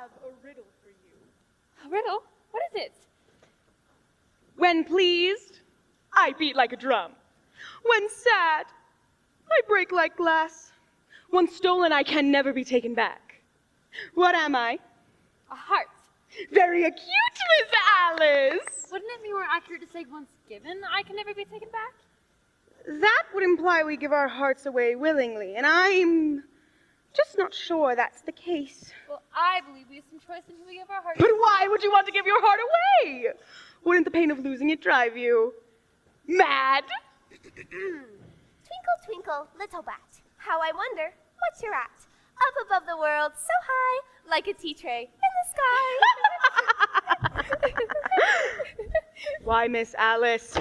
have a riddle for you. A riddle? What is it? When pleased, I beat like a drum. When sad, I break like glass. Once stolen, I can never be taken back. What am I? A heart. Very acute, Miss Alice. Wouldn't it be more accurate to say once given, I can never be taken back? That would imply we give our hearts away willingly, and I'm just not sure that's the case. Well, I believe we have some choice in who we give our hearts. But why would you want to give your heart away? Wouldn't the pain of losing it drive you mad? Twinkle, twinkle, little bat, how I wonder what you're at. Up above the world, so high, like a tea tray in the sky. Why, Miss Alice,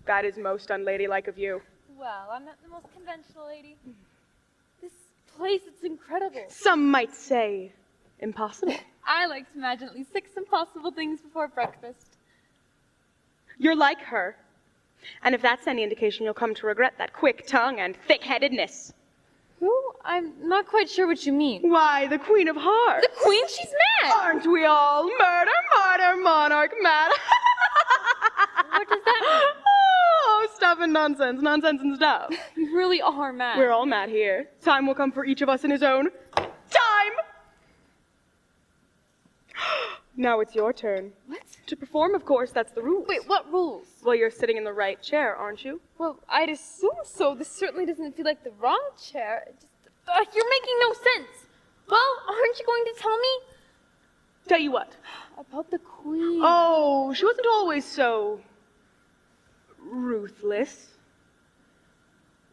that is most unladylike of you. Well, I'm not the most conventional lady. This place, it's incredible. Some might say impossible. I like to imagine at least 6 impossible things before breakfast. You're like her. And if that's any indication, you'll come to regret that quick tongue and thick-headedness. Who? I'm not quite sure what you mean. Why, the Queen of Hearts. The Queen? She's mad! Aren't we all? Murder, martyr, monarch, mad. What does that mean? Oh, stuff and nonsense. Nonsense and stuff. You really are mad. We're all mad here. Time will come for each of us in his own time. Now it's your turn. What? To perform, of course, that's the rule. Wait, what rules? Well, you're sitting in the right chair, aren't you? Well, I'd assume so. This certainly doesn't feel like the wrong chair. You're making no sense. Well, aren't you going to tell me? Tell you what. About the Queen. Oh, she wasn't always so ruthless,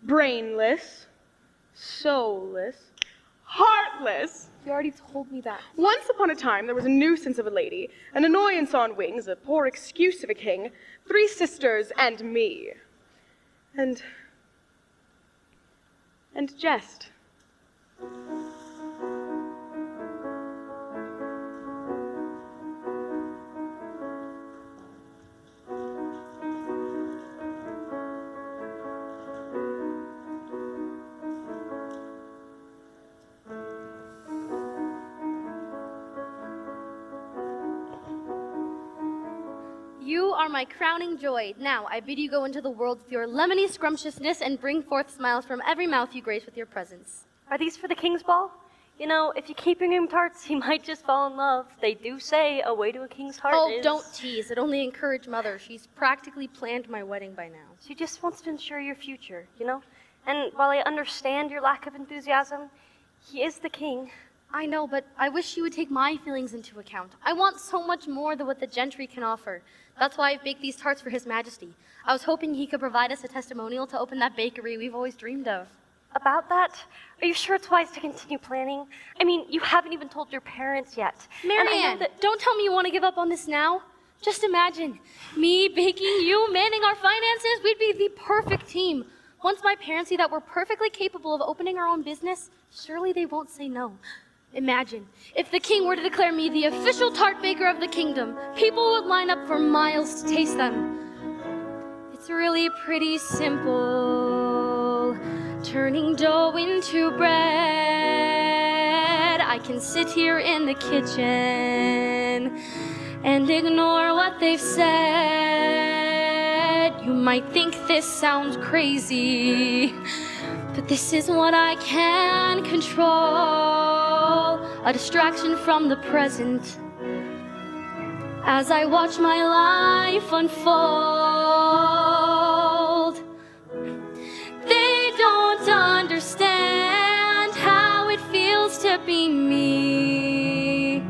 brainless, soulless, heartless. You already told me that. Once upon a time, there was a nuisance of a lady, an annoyance on wings, a poor excuse of a king, 3 sisters, and me. And Jest. You are my crowning joy. Now, I bid you go into the world with your lemony scrumptiousness and bring forth smiles from every mouth you grace with your presence. Are these for the king's ball? You know, if you keep bringing him tarts, he might just fall in love. They do say a way to a king's heart is... Oh, don't tease. It only encouraged Mother. She's practically planned my wedding by now. She just wants to ensure your future, you know? And while I understand your lack of enthusiasm, he is the king. I know, but I wish you would take my feelings into account. I want so much more than what the gentry can offer. That's why I've baked these tarts for His Majesty. I was hoping he could provide us a testimonial to open that bakery we've always dreamed of. About that? Are you sure it's wise to continue planning? I mean, you haven't even told your parents yet. Marianne, don't tell me you want to give up on this now. Just imagine, me baking, you manning our finances, we'd be the perfect team. Once my parents see that we're perfectly capable of opening our own business, surely they won't say no. Imagine, if the king were to declare me the official tart baker of the kingdom, people would line up for miles to taste them. It's really pretty simple, turning dough into bread. I can sit here in the kitchen and ignore what they've said. You might think this sounds crazy, but this is what I can control. A distraction from the present as I watch my life unfold. They don't understand how it feels to be me,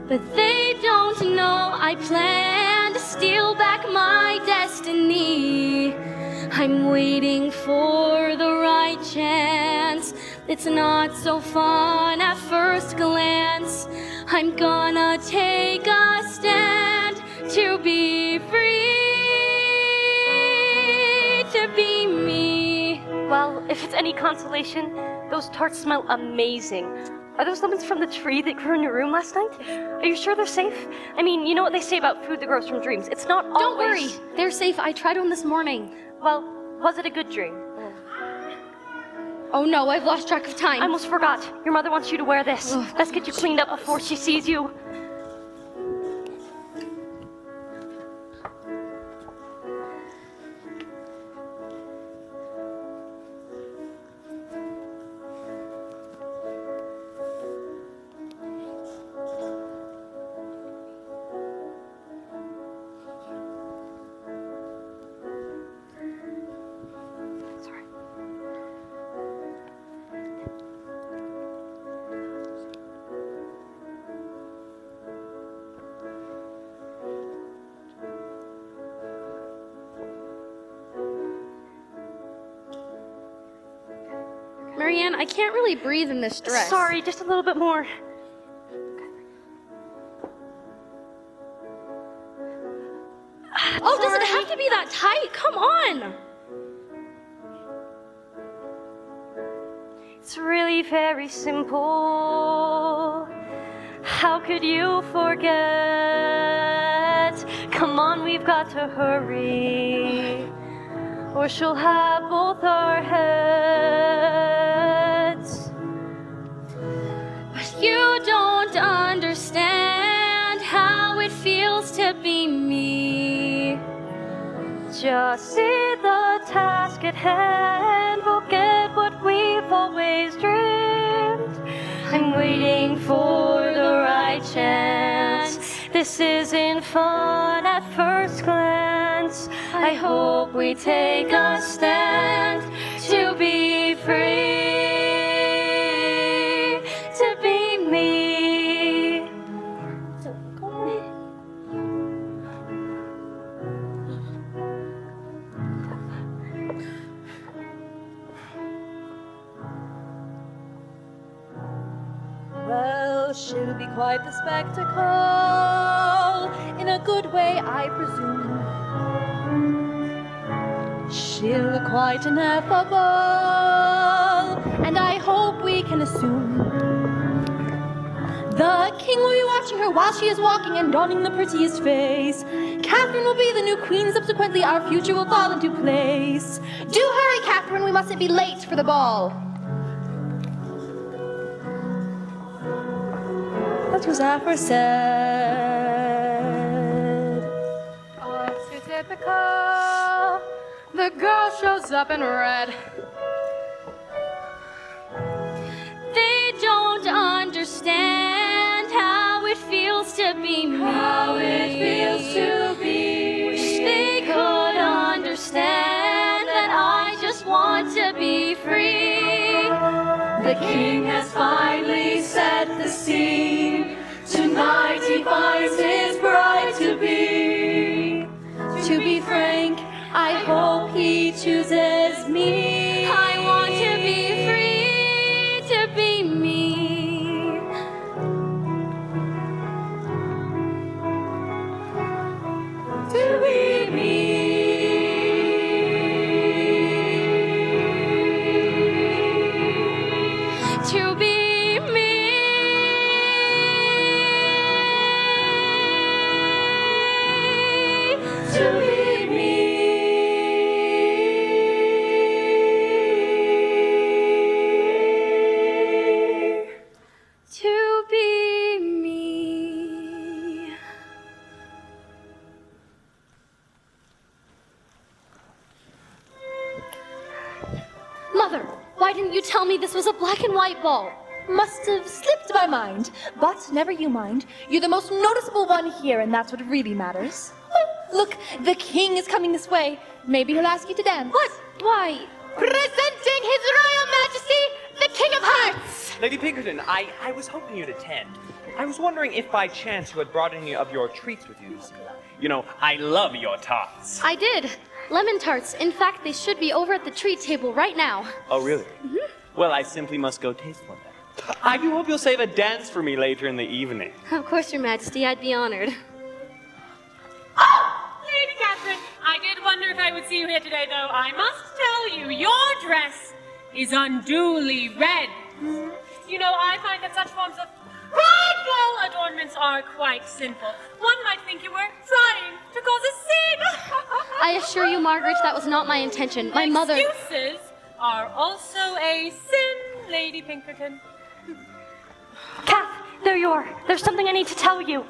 but they don't know I plan to steal back my destiny. I'm waiting for the right chance. It's not so fun at first glance. I'm gonna take a stand to be free, to be me. Well, if it's any consolation, those tarts smell amazing. Are those lemons from the tree that grew in your room last night? Are you sure they're safe? I mean, you know what they say about food that grows from dreams. It's not always... Don't worry, they're safe. I tried one this morning. Well, was it a good dream? Oh no, I've lost track of time. I almost forgot. Your mother wants you to wear this. Ugh. Let's get you cleaned up before she sees you. Marianne, I can't really breathe in this dress. Sorry, just a little bit more. Oh, does it have to be that tight? Come on. It's really very simple. How could you forget? Come on, we've got to hurry, or she'll have both our heads. But you don't understand how it feels to be me. Just see the task at hand. We'll get what we've always dreamed. I'm waiting for the right chance. This isn't fun at first glance. I hope we take a stand to be free, to be me. Well, she'll be quite the spectacle, in a good way, I presume. She'll look quite ineffable, and I hope we can assume the king will be watching her while she is walking and donning the prettiest face. Catherine will be the new queen, subsequently our future will fall into place. Do hurry, Catherine, we mustn't be late for the ball. That was aforesaid. Oh, too typical. The girl shows up in red. They don't understand how it feels to be me. How it feels to be. Wish they could understand that I just want to be free. The king has finally set the scene. Tonight he finds his bride to be. To be frank, I hope he chooses me. I want to be free, to be me. To be me. To be me. To be me. To be me. Mother, why didn't you tell me this was a black and white ball? Must have slipped my mind, but never you mind. You're the most noticeable one here, and that's what really matters. Oh, look, the king is coming this way. Maybe he'll ask you to dance. What? Why? Presenting His Royal Majesty, the King of Hearts! Lady Pinkerton, I was hoping you'd attend. I was wondering if by chance you had brought any of your treats with you this evening. You know, I love your tarts. I did. Lemon tarts. In fact, they should be over at the treat table right now. Oh, really? Mm-hmm. Well, I simply must go taste one then. I do hope you'll save a dance for me later in the evening. Of course, Your Majesty, I'd be honored. Lady Catherine, I did wonder if I would see you here today, though I must tell you, your dress is unduly red. You know, I find that such forms of prideful adornments are quite sinful. One might think you were trying to cause a scene. I assure you, Margaret, that was not my intention. My mother... Excuses are also a sin, Lady Pinkerton. Cath, there you are. There's something I need to tell you.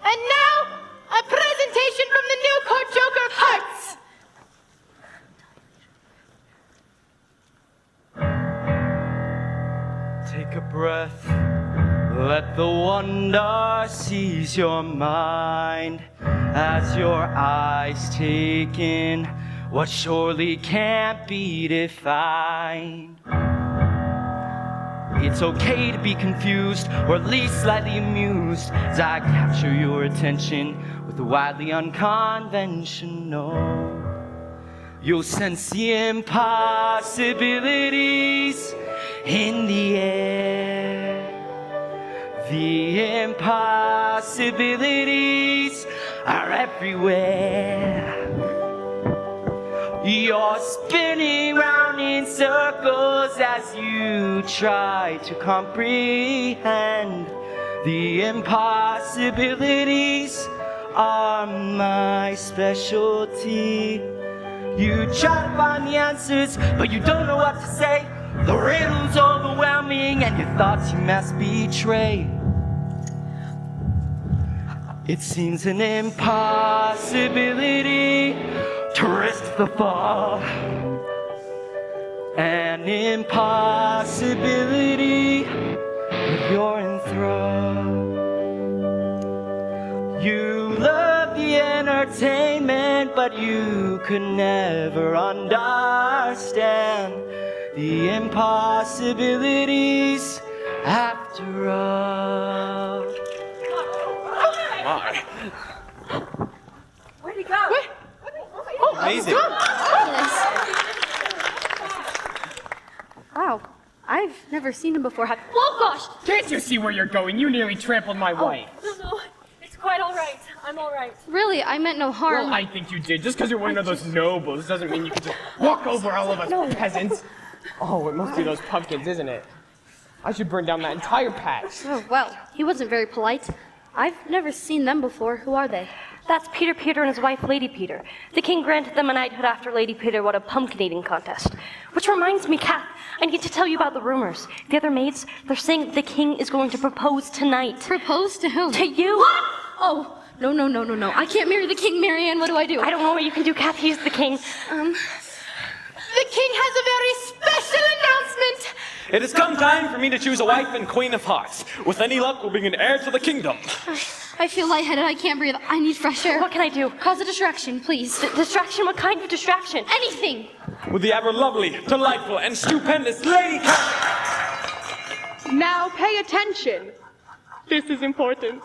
And now, a presentation from the new court joker of hearts. Take a breath, let the wonder seize your mind as your eyes take in what surely can't be defined. It's okay to be confused, or at least slightly amused, as I capture your attention with the wildly unconventional. You'll sense the impossibilities in the air. The impossibilities are everywhere. You're spinning round in circles as you try to comprehend. The impossibilities are my specialty. You try to find the answers, but you don't know what to say. The riddle's overwhelming and your thoughts you must betray. It seems an impossibility to risk the fall. An impossibility, but you're enthralled. You love the entertainment, but you could never understand the impossibilities after all. My. Where'd he go? Amazing. Wow, I've never seen him before. Oh gosh! Can't you see where you're going? You nearly trampled my wife. No, it's quite all right. I'm all right. Really, I meant no harm. Well, I think you did. Just because you're one of those nobles doesn't mean you can just walk over all of us peasants. Oh, it must be those pumpkins, isn't it? I should burn down that entire patch. Oh, well, he wasn't very polite. I've never seen them before. Who are they? That's Peter and his wife, Lady Peter. The king granted them a knighthood after Lady Peter won a pumpkin eating contest. Which reminds me, Cath, I need to tell you about the rumors. The other maids, they're saying the king is going to propose tonight. Propose to whom? To you. What? Oh, no. I can't marry the king, Marianne. What do I do? I don't know what you can do, Cath. He's the king. The king has a very special announcement. It has come time for me to choose a wife and queen of hearts. With any luck, we'll bring an heir to the kingdom. I feel lightheaded. I can't breathe. I need fresh air. What can I do? Cause a distraction, please. Distraction? What kind of distraction? Anything. With the ever lovely, delightful, and stupendous Lady Cath. Now pay attention. This is important.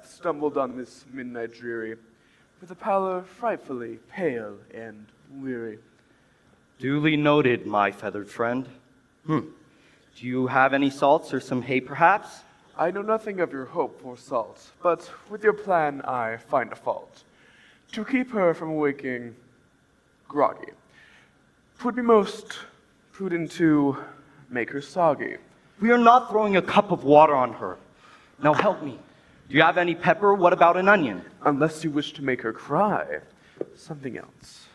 Stumbled on this midnight dreary, with a pallor frightfully pale and weary. Duly noted, my feathered friend. Do you have any salts or some hay, perhaps? I know nothing of your hope for salt, but with your plan I find a fault. To keep her from waking groggy, 'twould be most prudent to make her soggy. We are not throwing a cup of water on her. Now help me. Do you have any pepper? What about an onion? Unless you wish to make her cry, something else.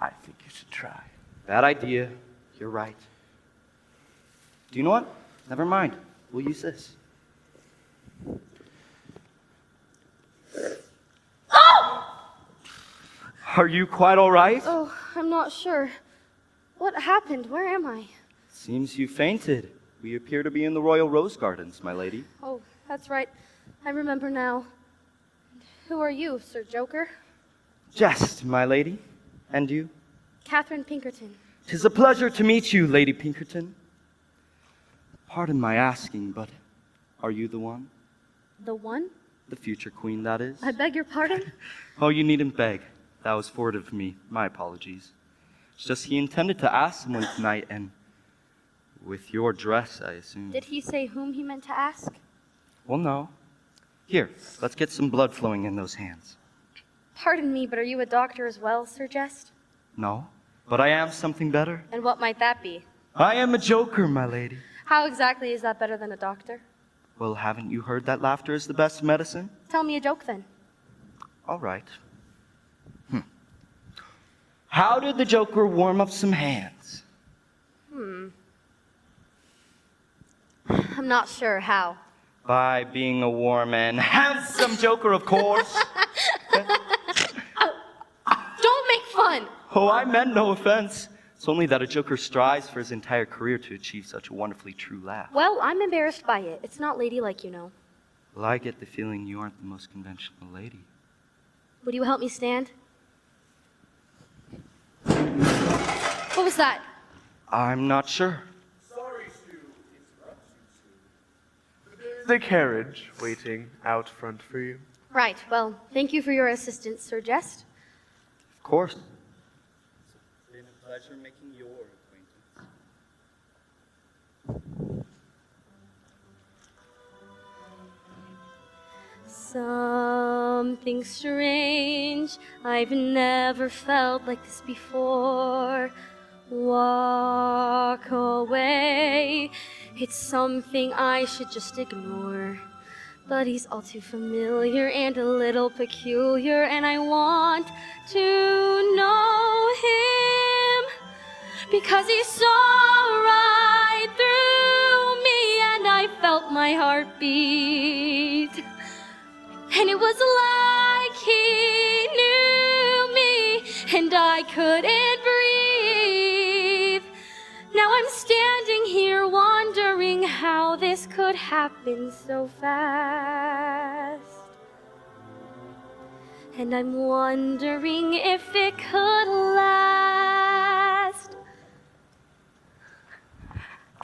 I think you should try. Bad idea. You're right. Do you know what? Never mind. We'll use this. Are you quite all right? Oh, I'm not sure. What happened? Where am I? Seems you fainted. We appear to be in the Royal Rose Gardens, my lady. Oh, that's right. I remember now. Who are you, Sir Joker? Jest, my lady. And you? Catherine Pinkerton. 'Tis a pleasure to meet you, Lady Pinkerton. Pardon my asking, but are you the one? The one? The future queen, that is. I beg your pardon? Oh, you needn't beg. That was forward of me. My apologies. It's just he intended to ask someone tonight, and with your dress, I assume. Did he say whom he meant to ask? Well, no. Here, let's get some blood flowing in those hands. Pardon me, but are you a doctor as well, Sir Jest? No, but I am something better. And what might that be? I am a joker, my lady. How exactly is that better than a doctor? Well, haven't you heard that laughter is the best medicine? Tell me a joke then. All right. How did the joker warm up some hands? I'm not sure how. By being a warm and handsome joker, of course. Don't make fun! Oh, I meant no offense. It's only that a joker strives for his entire career to achieve such a wonderfully true laugh. Well, I'm embarrassed by it. It's not ladylike, you know. Well, I get the feeling you aren't the most conventional lady. Would you help me stand? What was that? I'm not sure. Sorry to interrupt you two. There's a carriage waiting out front for you. Right, well, thank you for your assistance, Sir Jest. Of course. It's been a pleasure making your acquaintance. Something strange, I've never felt like this before. Walk away, it's something I should just ignore. But he's all too familiar and a little peculiar, and I want to know him because he saw right through me, and I felt my heart beat. And it was like he knew me, and I couldn't breathe. Now I'm standing here wondering how this could happen so fast. And I'm wondering if it could last.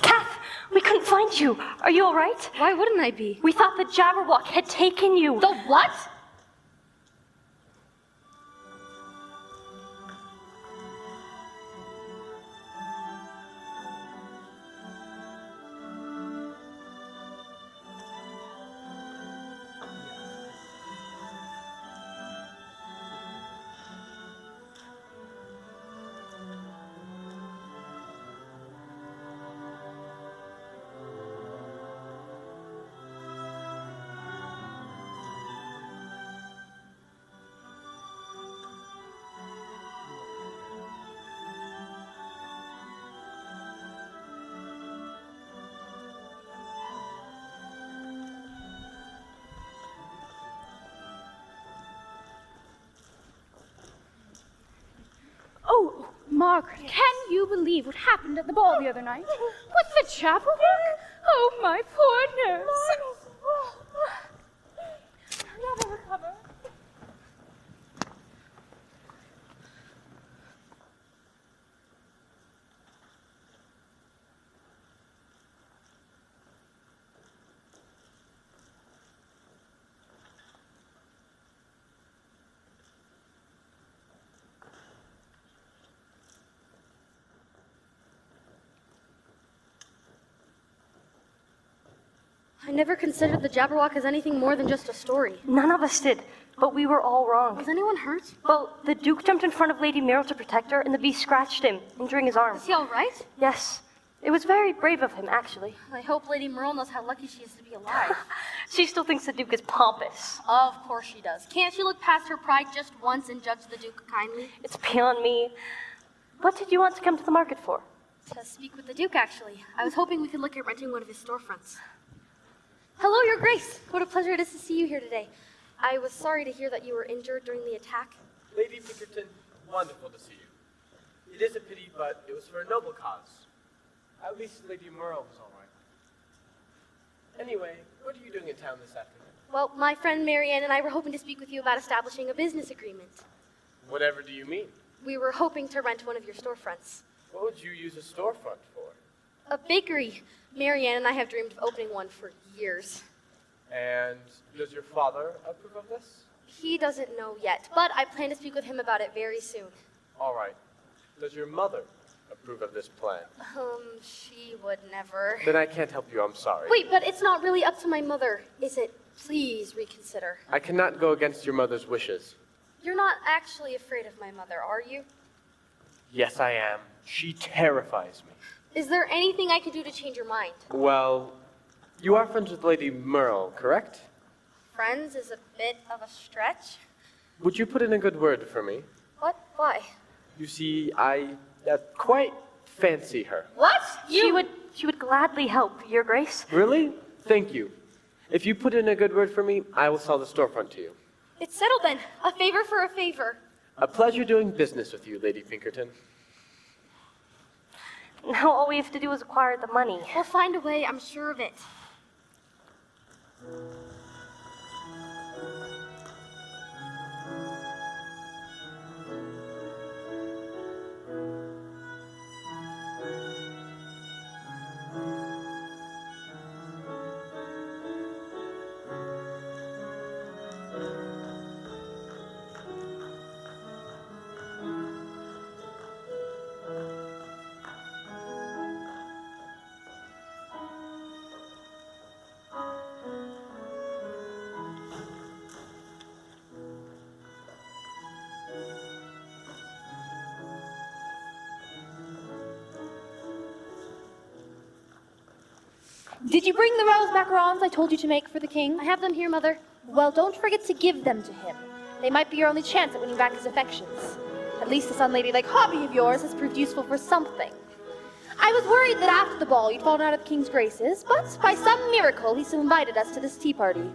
Cath, we couldn't find you. Are you all right? Why wouldn't I be? We thought the Jabberwock had taken you. The what? Oh, Margaret, can you believe what happened at the ball the other night? With the Jabberwock? Oh, my poor nerves. Never recover. I never considered the Jabberwock as anything more than just a story. None of us did, but we were all wrong. Was anyone hurt? Well, the Duke jumped in front of Lady Meryl to protect her, and the beast scratched him, injuring his arm. Is he all right? Yes. It was very brave of him, actually. I hope Lady Merle knows how lucky she is to be alive. She still thinks the Duke is pompous. Of course she does. Can't she look past her pride just once and judge the Duke kindly? It's beyond me. What did you want to come to the market for? To speak with the Duke, actually. I was hoping we could look at renting one of his storefronts. Hello, Your Grace. What a pleasure it is to see you here today. I was sorry to hear that you were injured during the attack. Lady Pinkerton, wonderful to see you. It is a pity, but it was for a noble cause. At least Lady Merle was all right. Anyway, what are you doing in town this afternoon? Well, my friend Marianne and I were hoping to speak with you about establishing a business agreement. Whatever do you mean? We were hoping to rent one of your storefronts. What would you use a storefront for? A bakery. Marianne and I have dreamed of opening one for years. And does your father approve of this? He doesn't know yet, but I plan to speak with him about it very soon. All right. Does your mother approve of this plan? She would never. Then I can't help you, I'm sorry. Wait, but it's not really up to my mother, is it? Please reconsider. I cannot go against your mother's wishes. You're not actually afraid of my mother, are you? Yes, I am. She terrifies me. Is there anything I could do to change your mind? Well, you are friends with Lady Merle, correct? Friends is a bit of a stretch. Would you put in a good word for me? What? Why? You see, I quite fancy her. What? She would gladly help, Your Grace. Really? Thank you. If you put in a good word for me, I will sell the storefront to you. It's settled then. A favor for a favor. A pleasure doing business with you, Lady Pinkerton. Now all we have to do is acquire the money. We'll find a way, I'm sure of it. Did you bring the rose macarons I told you to make for the king? I have them here, Mother. Well, don't forget to give them to him. They might be your only chance at winning back his affections. At least this unladylike hobby of yours has proved useful for something. I was worried that after the ball you'd fallen out of the king's graces, but by some miracle he still invited us to this tea party.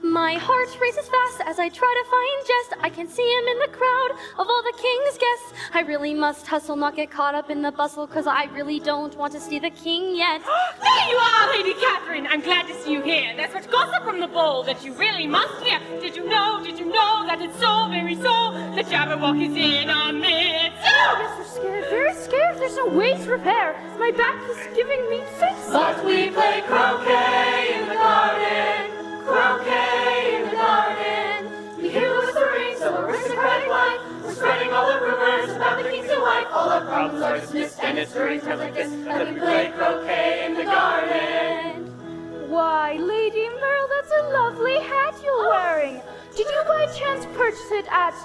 My heart races fast as I try to find Jest. I can see him in the crowd of all the king's guests. I really must hustle, not get caught up in the bustle, 'cause I really don't want to see the king yet. There you are, Lady Catherine! I'm glad to see you here. There's such gossip from the ball that you really must hear. Did you know that it's so very so that Jabberwock is in our midst? Oh, yes, we're scared, very scared. There's no way to prepare. My back is giving me fits. But we play croquet in the garden. Croquet in the garden. We hear whisperings of aristocratic life. We're spreading all the rumors about the king's new wife. All our problems are dismissed, and it's during times like this that we play croquet in the garden. Why, Lady Merle, that's a lovely hat you're wearing. Did you by chance purchase it at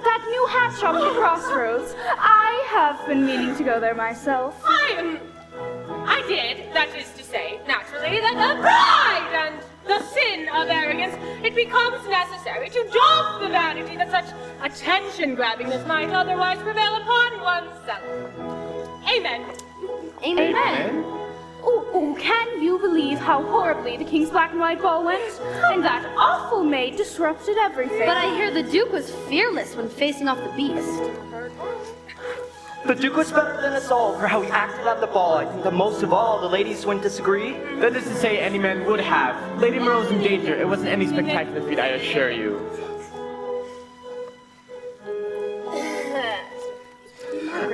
that new hat shop at the Crossroads? I have been meaning to go there myself. I did, that is to say, naturally, that the pride and the sin of arrogance, it becomes necessary to doff the vanity that such attention-grabbingness might otherwise prevail upon oneself. Amen. Amen. Oh, can you believe how horribly the king's black and white ball went? And that awful maid disrupted everything. But I hear the Duke was fearless when facing off the beast. The Duke was better than us all for how he acted at the ball. I think that most of all, the ladies wouldn't disagree. That is to say, any man would have. Lady Merle's in danger. It wasn't any spectacular feat, I assure you.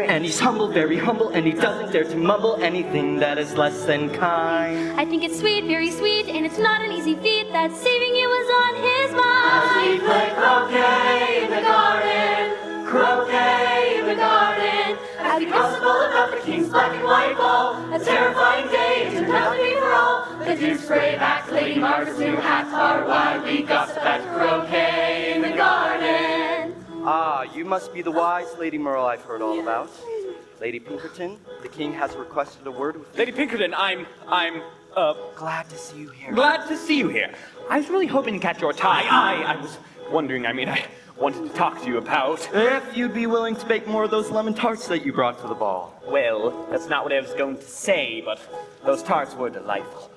And he's humble, very humble, and he doesn't dare to mumble anything that is less than kind. I think it's sweet, very sweet, and it's not an easy feat that saving you was on his mind. As we play croquet in the garden, croquet in the garden, as we gossip all about the king's black and white ball, a terrifying day, it turned out to be for all. The Duke's brave act, Lady Margaret's new hat are why we gossip at croquet in the garden. Ah, you must be the wise Lady Merle I've heard all about. Lady Pinkerton, the king has requested a word with you. Lady Pinkerton, I'm glad to see you here. Glad to see you here. I was really hoping to catch your tie. I was wondering, I wanted to talk to you about... If you'd be willing to bake more of those lemon tarts that you brought to the ball. Well, that's not what I was going to say, but those tarts were delightful.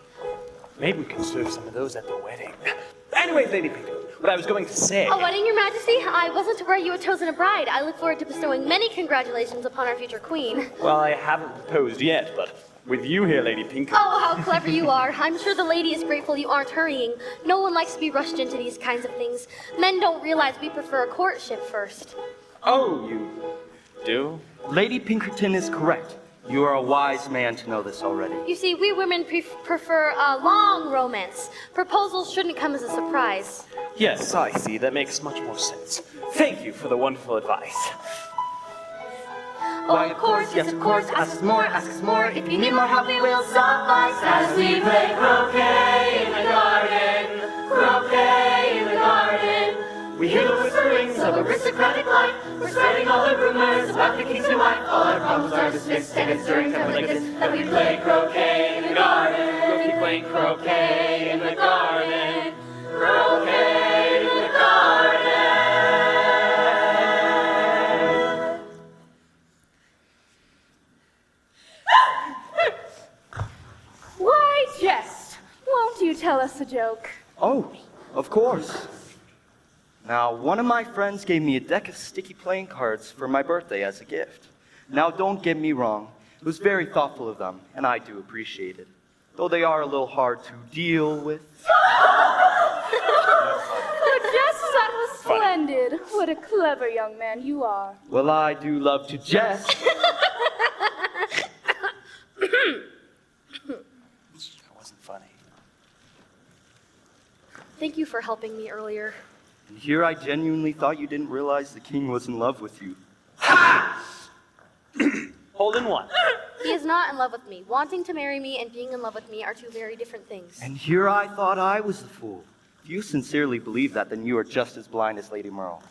Maybe we can serve some of those at the wedding. Anyways, Lady Pinkerton, what I was going to say... A wedding, Your Majesty? I wasn't aware you had chosen a bride. I look forward to bestowing many congratulations upon our future queen. Well, I haven't proposed yet, but with you here, Lady Pinkerton... Oh, how clever you are. I'm sure the lady is grateful you aren't hurrying. No one likes to be rushed into these kinds of things. Men don't realize we prefer a courtship first. Oh, you do? Lady Pinkerton is correct. You are a wise man to know this already. You see, we women prefer a long romance. Proposals shouldn't come as a surprise. Yes, I see. That makes much more sense. Thank you for the wonderful advice. Why, of course, yes, of course, ask us more. If you need more help, we will suffice. As we play croquet in the garden, croquet in the garden, we hear the whisperings of aristocratic life. We're spreading all the rumors about the king's new wife. All our problems are dismissed, and it's during times like this that we play croquet in the garden. We'll keep playing croquet in the garden, croquet in the garden. Why, Jest, won't you tell us a joke? Oh, of course. Now, one of my friends gave me a deck of sticky playing cards for my birthday as a gift. Now, don't get me wrong. It was very thoughtful of them, and I do appreciate it. Though they are a little hard to deal with. Oh, Jest, that was splendid. What a clever young man you are. Well, I do love to jest. That wasn't funny. Thank you for helping me earlier. And here I genuinely thought you didn't realize the king was in love with you. Hole in one. He is not in love with me. Wanting to marry me and being in love with me are two very different things. And here I thought I was the fool. If you sincerely believe that, then you are just as blind as Lady Merle.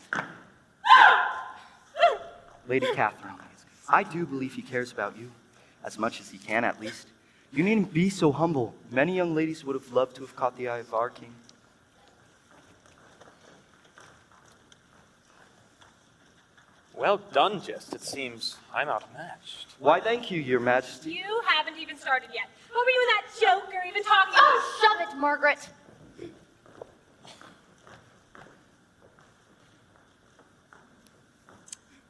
Lady Catherine, I do believe he cares about you, as much as he can at least. You needn't be so humble. Many young ladies would have loved to have caught the eye of our king. Well done, Jest. It seems I'm outmatched. Why, thank you, your majesty. You haven't even started yet. What were you in that joke or even talking about? Oh, shove it, Margaret.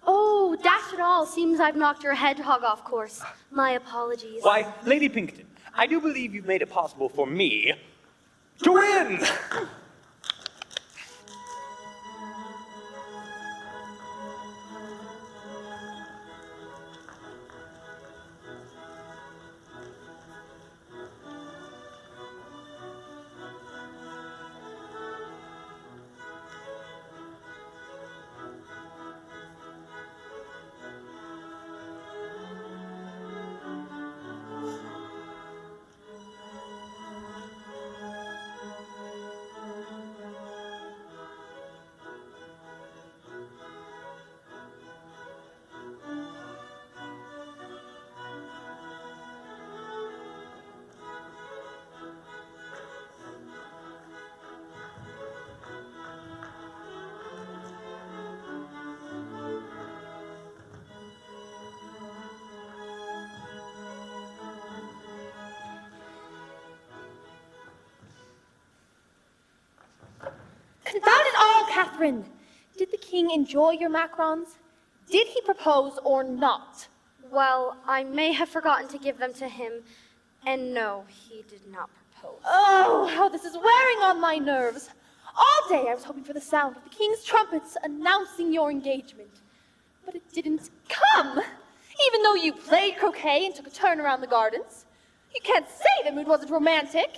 Oh, dash it all. Seems I've knocked your hedgehog off course. My apologies. Why, Lady Pinkerton, I do believe you've made it possible for me to win! Confound it all, Catherine! Did the king enjoy your macarons? Did he propose or not? Well, I may have forgotten to give them to him, and no, he did not propose. Oh, how this is wearing on my nerves. All day I was hoping for the sound of the king's trumpets announcing your engagement. But it didn't come, even though you played croquet and took a turn around the gardens. You can't say the mood wasn't romantic.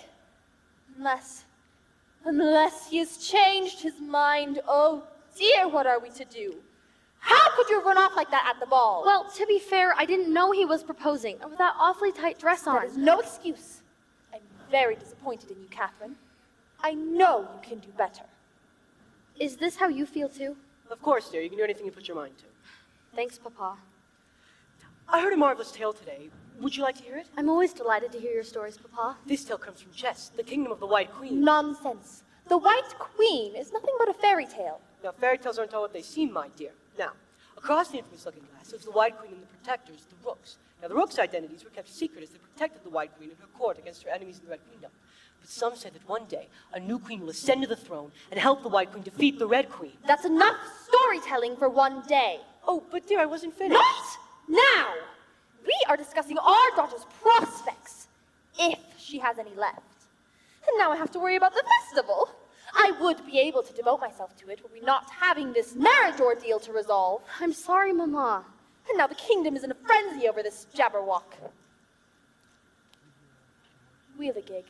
Unless he has changed his mind. Oh dear, what are we to do? How could you run off like that at the ball? Well, to be fair, I didn't know he was proposing, with that awfully tight dress on. That is no excuse. I'm very disappointed in you, Catherine. I know you can do better. Is this how you feel too? Of course, dear. You can do anything you put your mind to. Thanks, Papa. I heard a marvelous tale today. Would you like to hear it? I'm always delighted to hear your stories, Papa. This tale comes from Jest, the kingdom of the White Queen. Nonsense. The White Queen is nothing but a fairy tale. Now, fairy tales aren't all what they seem, my dear. Now, across the infamous looking glass lives the White Queen and the protectors, the Rooks. Now, the Rooks' identities were kept secret as they protected the White Queen and her court against her enemies in the Red Kingdom. But some say that one day, a new queen will ascend to the throne and help the White Queen defeat the Red Queen. That's enough storytelling for one day. Oh, but dear, I wasn't finished. Not now! We are discussing our daughter's prospects, if she has any left. And now I have to worry about the festival. I would be able to devote myself to it were we not having this marriage ordeal to resolve. I'm sorry, Mama. And now the kingdom is in a frenzy over this Jabberwock. Wheeligig,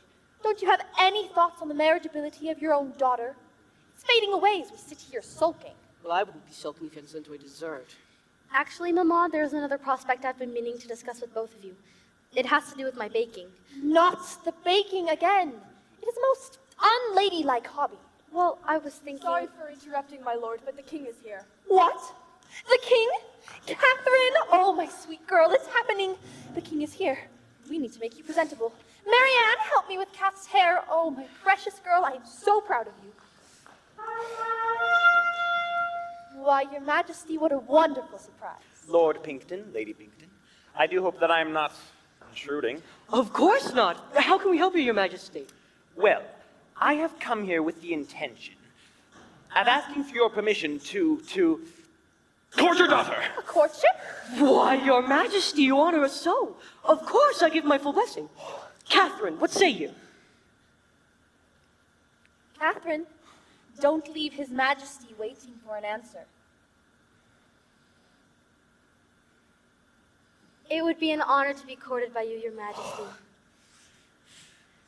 don't you have any thoughts on the marriageability of your own daughter? It's fading away as we sit here sulking. Well, I wouldn't be sulking if it was into a dessert. Actually, Mama, there's another prospect I've been meaning to discuss with both of you. It has to do with my baking. Not the baking again. It is a most unladylike hobby. Well, I was thinking... Sorry for interrupting, my lord, but the king is here. What? The king? Catherine? Oh, my sweet girl, it's happening. The king is here. We need to make you presentable. Marianne, help me with Cath's hair. Oh, my precious girl, I am so proud of you. Why, your majesty, what a wonderful surprise. Lord Pinkton, Lady Pinkton, I do hope that I am not intruding. Of course not. How can we help you, your majesty? Well, I have come here with the intention of asking for your permission to court your daughter. A courtship? Why, your majesty, you honor us so. Of course, I give my full blessing. Catherine, what say you? Catherine, don't leave his majesty waiting for an answer. It would be an honor to be courted by you, your majesty.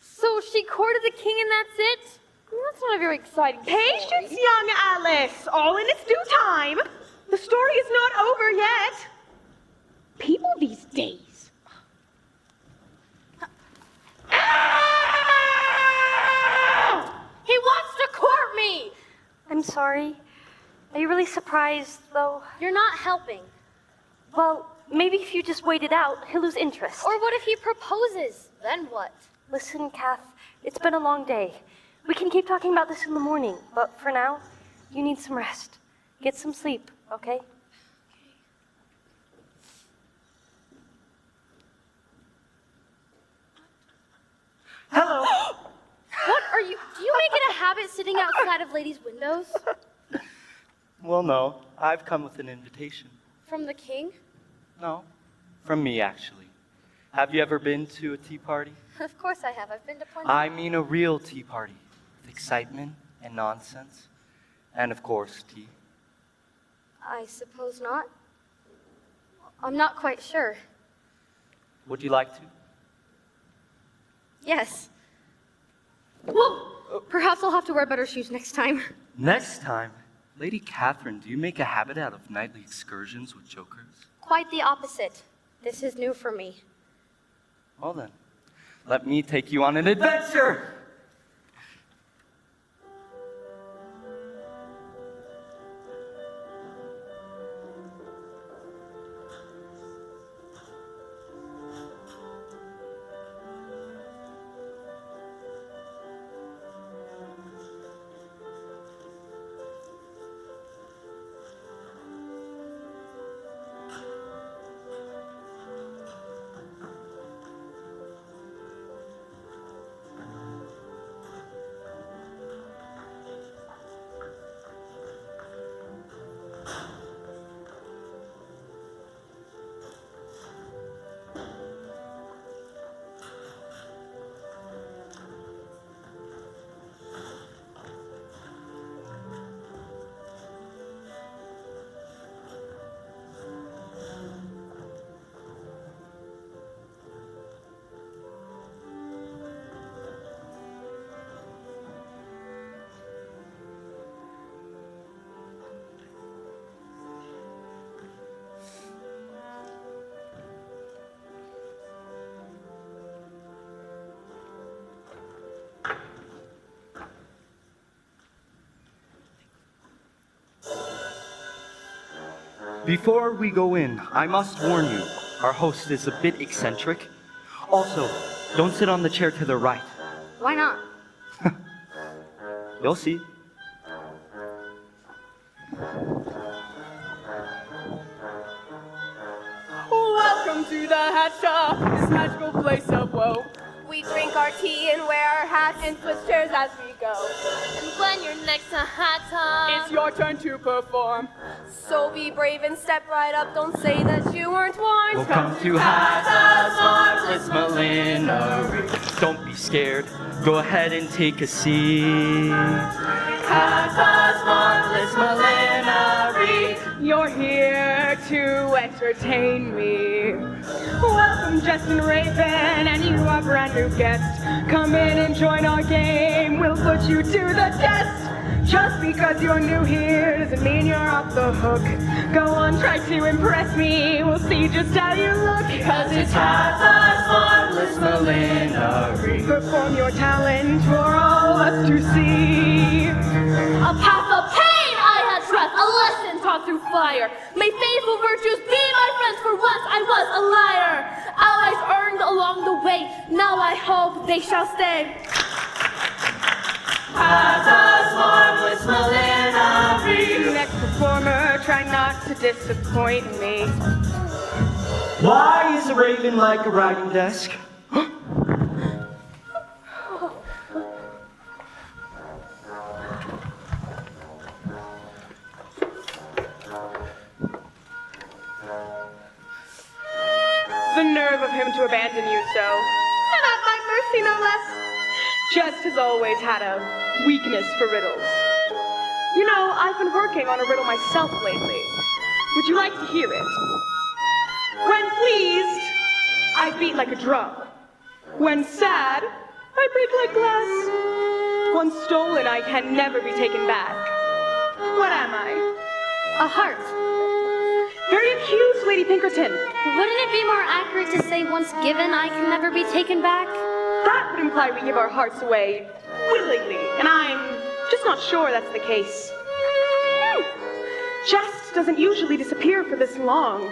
So she courted the king and that's it? That's not a very exciting story. Patience, young Alice. All in its due time. The story is not over yet. People these days. He wants to court me! I'm sorry. Are you really surprised, though? You're not helping. Well, maybe if you just wait it out, he'll lose interest. Or what if he proposes? Then what? Listen, Cath, it's been a long day. We can keep talking about this in the morning, but for now, you need some rest. Get some sleep, okay? Hello. What are you? Do you make it a habit sitting outside of ladies' windows? Well, no. I've come with an invitation. From the king? No. From me, actually. Have you ever been to a tea party? Of course I have. I've been to plenty. I mean a real tea party. With excitement and nonsense. And, of course, tea. I suppose not. I'm not quite sure. Would you like to? Yes. Well, perhaps I'll have to wear better shoes next time. Next time, Lady Catherine, do you make a habit out of nightly excursions with jokers? Quite the opposite. This is new for me. Well then, let me take you on an adventure! Before we go in, I must warn you, our host is a bit eccentric. Also, don't sit on the chair to the right. Why not? You'll see. Welcome to the hat shop, this magical place of woe. We drink our tea and wear our hats And switch chairs as we go. And when you're next to Hat Top, It's your turn to perform. so be brave and step right up. Don't say that you weren't warned. Welcome to Hatta's Marvelous Millinery. Don't be scared. Go ahead and take a seat. Hatta's Marvelous Millinery. You're here to entertain me. Welcome, Jest and Raven, and you are brand new guest. Come in and join our game. We'll put you to the test. Just because you're new here doesn't mean you're off the hook. Go on, try to impress me. We'll see just how you look. Cause it's Cath's marvelous millinery. Perform your talent for all us to see. A path of pain I had trust, a lesson taught through fire. May faithful virtues be my friends, for once I was a liar. Allies earned along the way, now I hope they shall stay. Cath's marvelous millinery. Next performer, try not to disappoint me. Why is a raven like a writing desk? The nerve of him to abandon you so. And at my mercy, no less. Jest has always had a weakness for riddles. You know, I've been working on a riddle myself lately. Would you like to hear it? When pleased, I beat like a drum. When sad, I break like glass. Once stolen, I can never be taken back. What am I? A heart. Very accused, Lady Pinkerton. Wouldn't it be more accurate to say once given, I can never be taken back? That would imply we give our hearts away willingly, and I'm just not sure that's the case. Jest doesn't usually disappear for this long.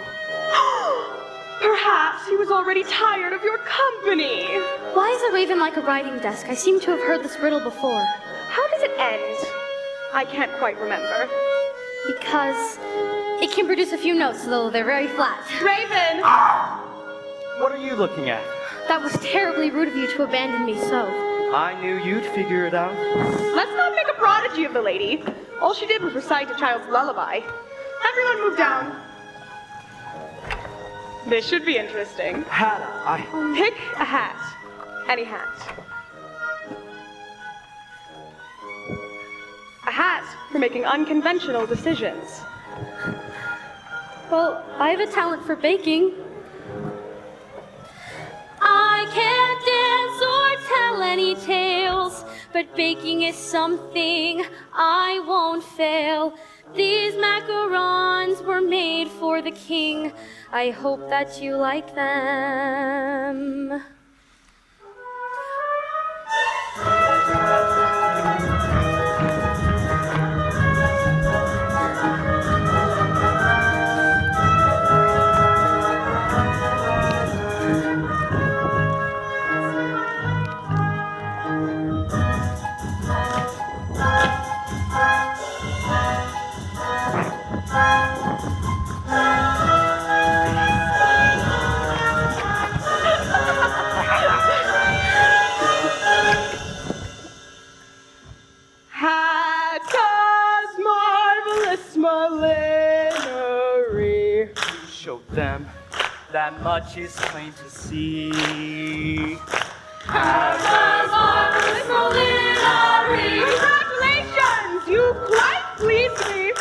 Perhaps he was already tired of your company. Why is a raven like a writing desk? I seem to have heard this riddle before. How does it end? I can't quite remember. Because it can produce a few notes, though they're very flat. Raven! What are you looking at? That was terribly rude of you to abandon me so. I knew you'd figure it out. Let's not make a prodigy of the lady. All she did was recite a child's lullaby. Everyone move down. This should be interesting. Hannah, Pick a hat. Any hat. A hat for making unconventional decisions. Well, I have a talent for baking. I can't dance or tell any tales, but baking is something I won't fail. These macarons were made for the king. I hope that you like them. Cath's marvelous millinery. Show them that much is plain to see. Cath's marvelous millinery. Congratulations! You quite pleased me.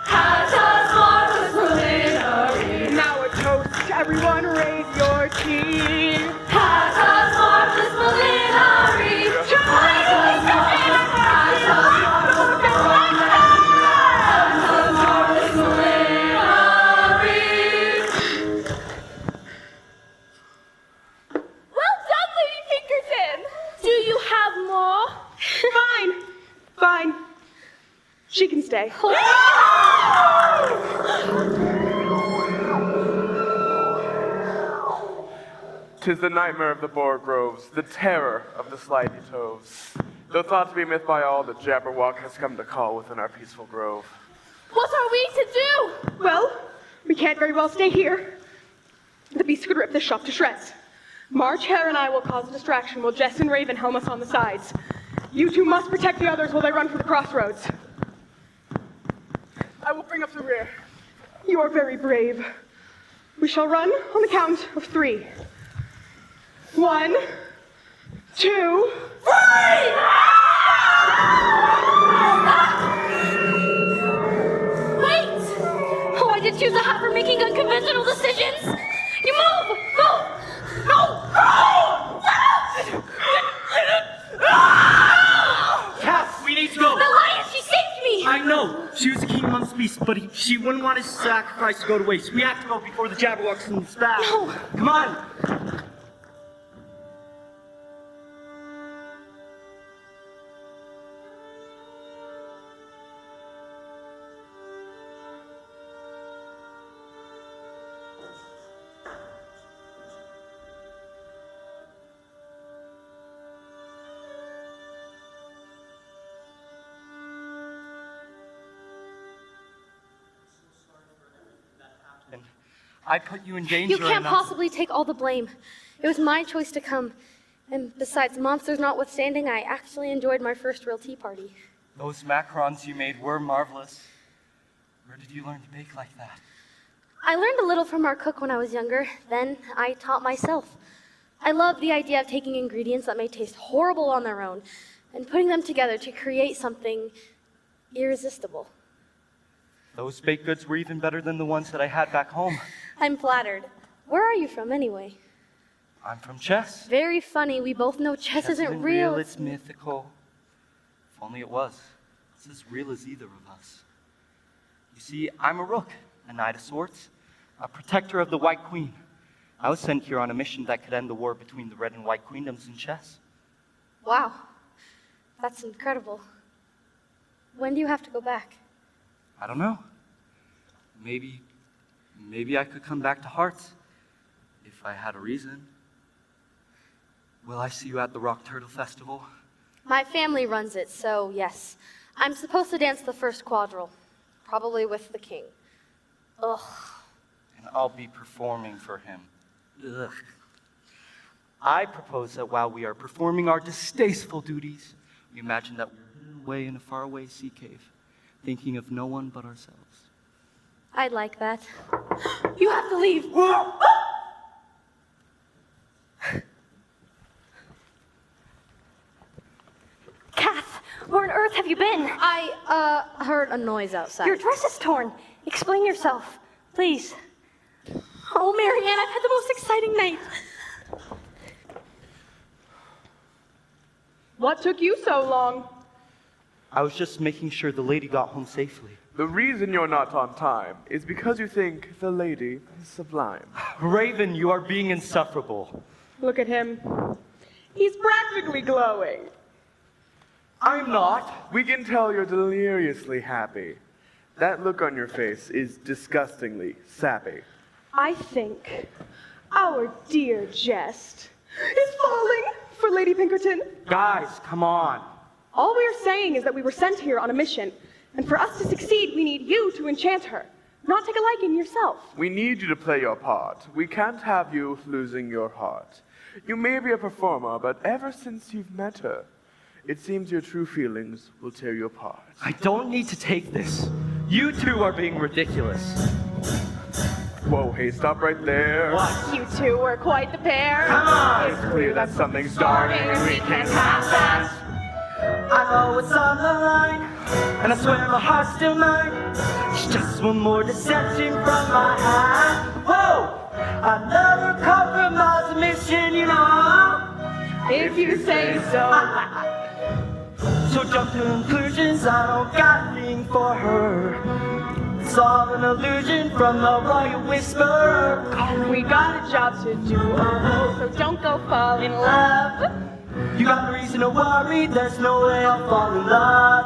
Cath's marvelous millinery. Now a toast. Everyone raise your tea. Cath's marvelous millinery. Fine. She can stay. Tis the nightmare of the boar groves, the terror of the slithy toves. Though thought to be myth by all, the Jabberwock has come to call within our peaceful grove. What are we to do? Well, we can't very well stay here. The beast could rip this shop to shreds. March Hare and I will cause a distraction while Jest and Raven helm us on the sides. You two must protect the others while they run for the crossroads. I will bring up the rear. You are very brave. We shall run on the count of 3. 1, 2, 3! Wait! Oh, I did choose a hat for making unconventional decisions. You move! Move! No! Cath, we need to go. The lion, she saved me! I know. She was a king amongst beasts, but she wouldn't want his sacrifice to go to waste. We have to go before the Jabberwocks can back. No. Come on. I put you in danger. You can't enough. possibly take all the blame. It was my choice to come. And besides, monsters notwithstanding, I actually enjoyed my first real tea party. Those macarons you made were marvelous. Where did you learn to bake like that? I learned a little from our cook when I was younger. Then I taught myself. I love the idea of taking ingredients that may taste horrible on their own and putting them together to create something irresistible. Those baked goods were even better than the ones that I had back home. I'm flattered. Where are you from anyway? I'm from Jest. Very funny. We both know chess isn't real. It's mythical. If only it was. It's as real as either of us. You see, I'm a rook, a knight of swords, a protector of the White Queen. I was sent here on a mission that could end the war between the Red and White Queendoms in chess. Wow. That's incredible. When do you have to go back? I don't know. Maybe I could come back to Hearts if I had a reason. Will I see you at the Rock Turtle Festival? My family runs it, so yes. I'm supposed to dance the first quadrille, probably with the king. Ugh. And I'll be performing for him. Ugh. I propose that while we are performing our distasteful duties, we imagine that we're hidden away in a faraway sea cave, thinking of no one but ourselves. I'd like that. You have to leave. Cath, where on earth have you been? I heard a noise outside. Your dress is torn. Explain yourself, please. Oh, Marianne, I've had the most exciting night. What took you so long? I was just making sure the lady got home safely. The reason you're not on time is because you think the lady is sublime. Raven, you are being insufferable. Look at him. He's practically glowing. I'm not. We can tell you're deliriously happy. That look on your face is disgustingly sappy. I think our dear Jest is falling for Lady Pinkerton. Guys, come on. All we are saying is that we were sent here on a mission, and for us to succeed, we need you to enchant her, not take a liking yourself. We need you to play your part. We can't have you losing your heart. You may be a performer, but ever since you've met her, it seems your true feelings will tear you apart. I don't need to take this. You two are being ridiculous. Whoa, hey, stop right there. What? You two were quite the pair. Come on! It's clear that something's starting and we can't have that. I know it's on the line, and I swear my heart's still mine. It's just one more deception from my hand. Whoa! I never compromise a mission, you know. If you say so. So jump to conclusions, I don't got a thing for her. It's all an illusion from the royal whisperer. We got a job to do, oh, so don't go fall in love. You got no reason to worry, there's no way I'll fall in love.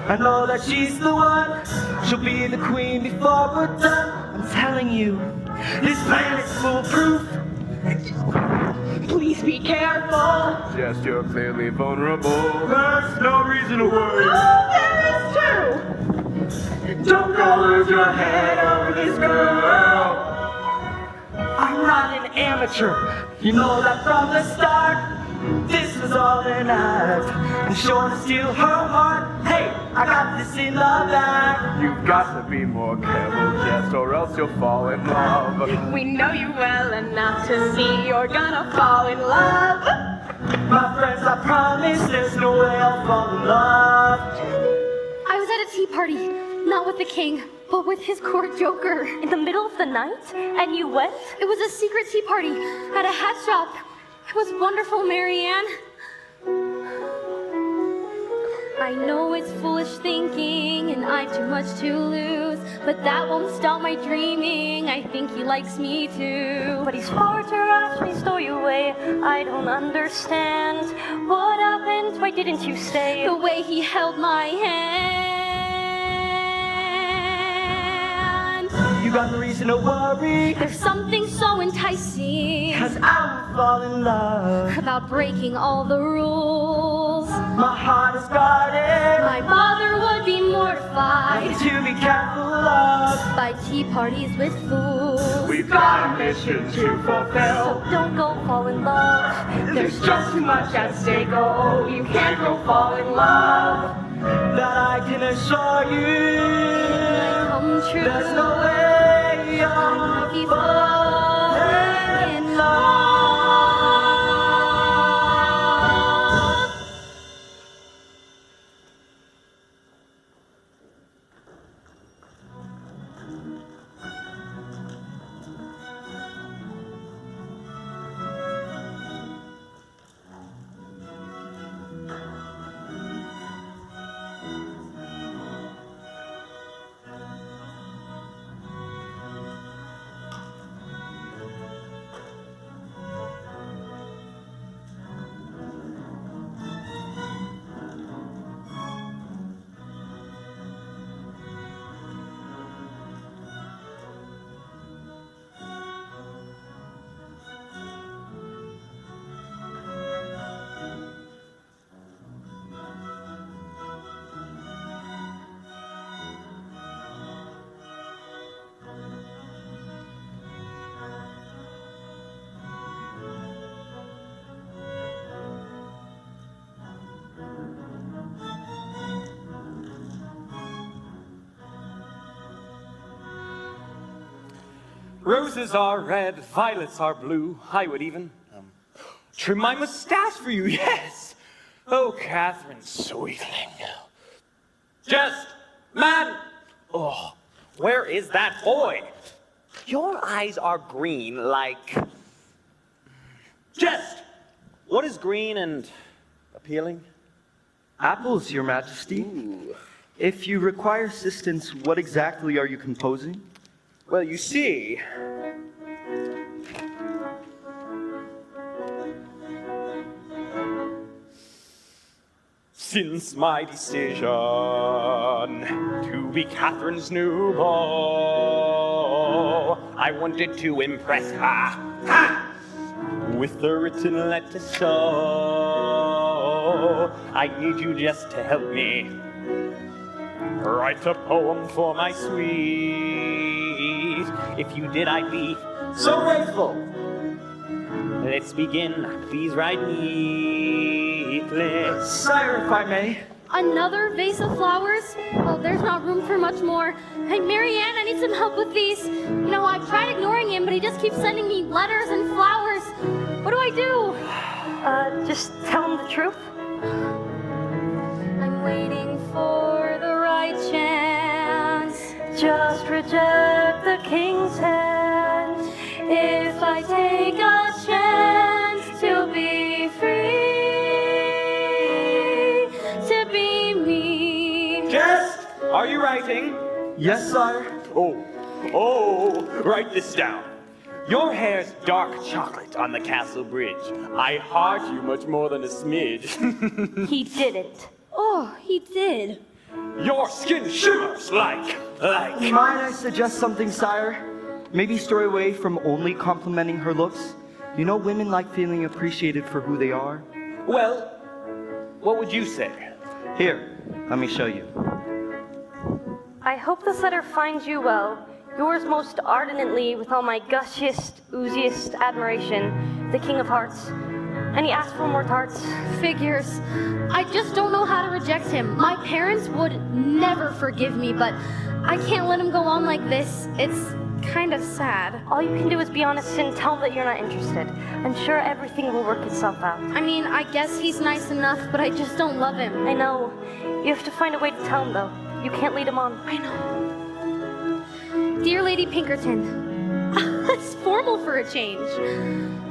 I know that she's the one, she'll be the queen before we're done. I'm telling you, this plan is foolproof. Please be careful. Just you're clearly vulnerable. There's no reason to worry. Oh, there is too. Don't go lose your head over this girl. I'm not an amateur, you know that from the start. This was all an act, I'm sure to steal her heart. Hey, I got this in the bag. You've got to be more careful, Jest, or else you'll fall in love. We know you well enough to see you're gonna fall in love. My friends, I promise there's no way I'll fall in love. I was at a tea party, not with the king, but with his court joker. In the middle of the night? And you went? It was a secret tea party at a hat shop. It was wonderful, Marianne. I know it's foolish thinking and I've too much to lose, but that won't stop my dreaming. I think he likes me too. But he's far too rash when he stole you away. I don't understand. What happened? Why didn't you stay? The way he held my hand. You got no reason to worry. There's something so enticing. 'Cause I will fall in love. About breaking all the rules. My heart is guarded. My mother would be mortified. To be careful of. By tea parties with fools. We've got a mission to fulfill. So don't go fall in love. There's just too much at stake. Oh, you can't go fall in love. That I can assure you. Come true. There's no way you're falling in love. Roses are red, violets are blue. I would even trim my mustache for you, yes. Oh, Catherine, sweetling. Jest, man. Oh, where is that boy? Your eyes are green like... Jest, what is green and appealing? Apples, Your Majesty. Ooh. If you require assistance, what exactly are you composing? Well, you see... Since my decision to be Catherine's new beau, I wanted to impress her with a written letter, so I need you just to help me write a poem for my sweet. If you did, I'd be so grateful. Let's begin. Please write neatly. Sire, if I may. Another vase of flowers? Oh, there's not room for much more. Hey, Marianne, I need some help with these. You know, I've tried ignoring him, but he just keeps sending me letters and flowers. What do I do? Just tell him the truth. I'm waiting for the right chance. Just reject the king's hand. If I take a chance to be free, to be me. Jest, are you writing? Yes, sire. Oh, write this down. Your hair's dark chocolate on the castle bridge. I heart you much more than a smidge. He didn't. Oh, he did. Your skin shimmers like. Might I suggest something, sire? Maybe stray away from only complimenting her looks. You know, women like feeling appreciated for who they are. Well, what would you say? Here, let me show you. I hope this letter finds you well. Yours most ardently, with all my gushiest, ooziest admiration, the King of Hearts. And he asked for more tarts. Figures. I just don't know how to reject him. My parents would never forgive me, but I can't let him go on like this. It's kind of sad. All you can do is be honest and tell him that you're not interested. I'm sure everything will work itself out. I mean, I guess he's nice enough, but I just don't love him. I know. You have to find a way to tell him, though. You can't lead him on. I know. Lady Pinkerton. It's formal for a change.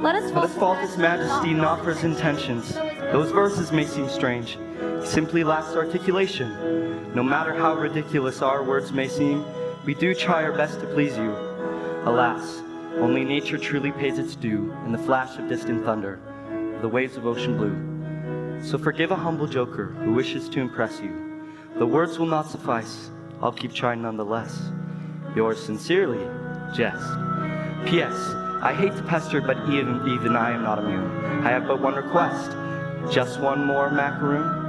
Let us fault His Majesty not for his intentions. Those verses may seem strange. He simply lacks articulation. No matter how ridiculous our words may seem, we do try our best to please you. Alas, only nature truly pays its due in the flash of distant thunder, the waves of ocean blue. So forgive a humble joker who wishes to impress you. The words will not suffice. I'll keep trying nonetheless. Yours sincerely, Jest. P.S. I hate to pester, but even I am not immune. I have but one request. Just one more macaroon.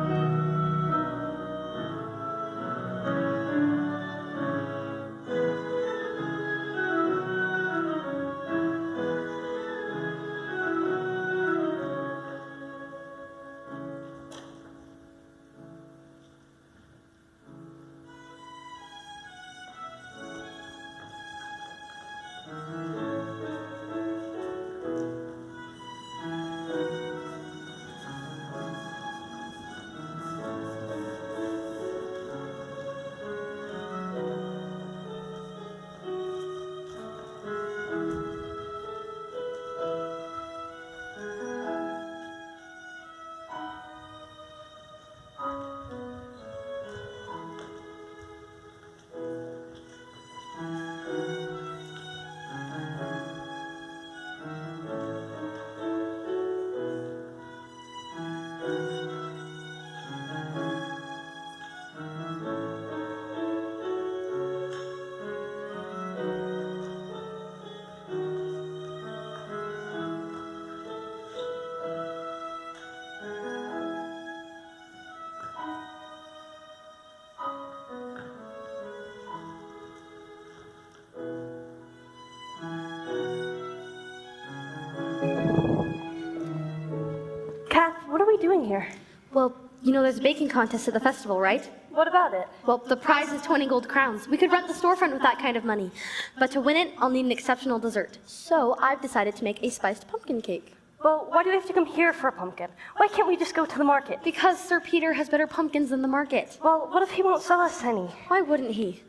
Cath, what are we doing here? Well, you know there's a baking contest at the festival, right? What about it? Well, the prize is 20 gold crowns. We could rent the storefront with that kind of money. But to win it, I'll need an exceptional dessert. So I've decided to make a spiced pumpkin cake. Well, why do we have to come here for a pumpkin? Why can't we just go to the market? Because Sir Peter has better pumpkins than the market. Well, what if he won't sell us any? Why wouldn't he?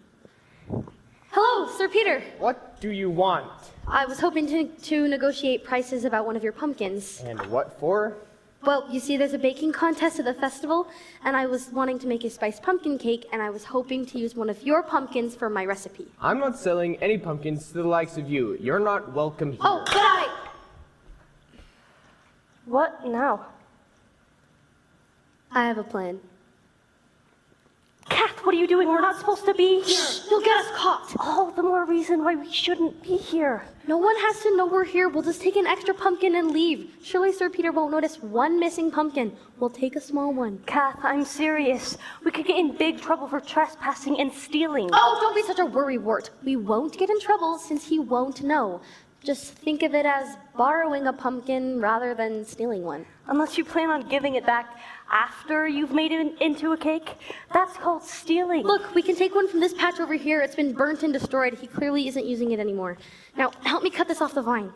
Hello, Sir Peter. What do you want? I was hoping to negotiate prices about one of your pumpkins. And what for? Well, you see, there's a baking contest at the festival, and I was wanting to make a spiced pumpkin cake, and I was hoping to use one of your pumpkins for my recipe. I'm not selling any pumpkins to the likes of you. You're not welcome here. Oh, but I... What now? I have a plan. Cath, what are you doing? We're not supposed to be here. Shh, you'll get us caught. All the more reason why we shouldn't be here. No one has to know we're here. We'll just take an extra pumpkin and leave. Surely Sir Peter won't notice one missing pumpkin. We'll take a small one. Cath, I'm serious. We could get in big trouble for trespassing and stealing. Oh, don't be such a worrywart. We won't get in trouble since he won't know. Just think of it as borrowing a pumpkin rather than stealing one. Unless you plan on giving it back after you've made it into a cake. That's called stealing. Look, we can take one from this patch over here. It's been burnt and destroyed. He clearly isn't using it anymore. Now, help me cut this off the vine.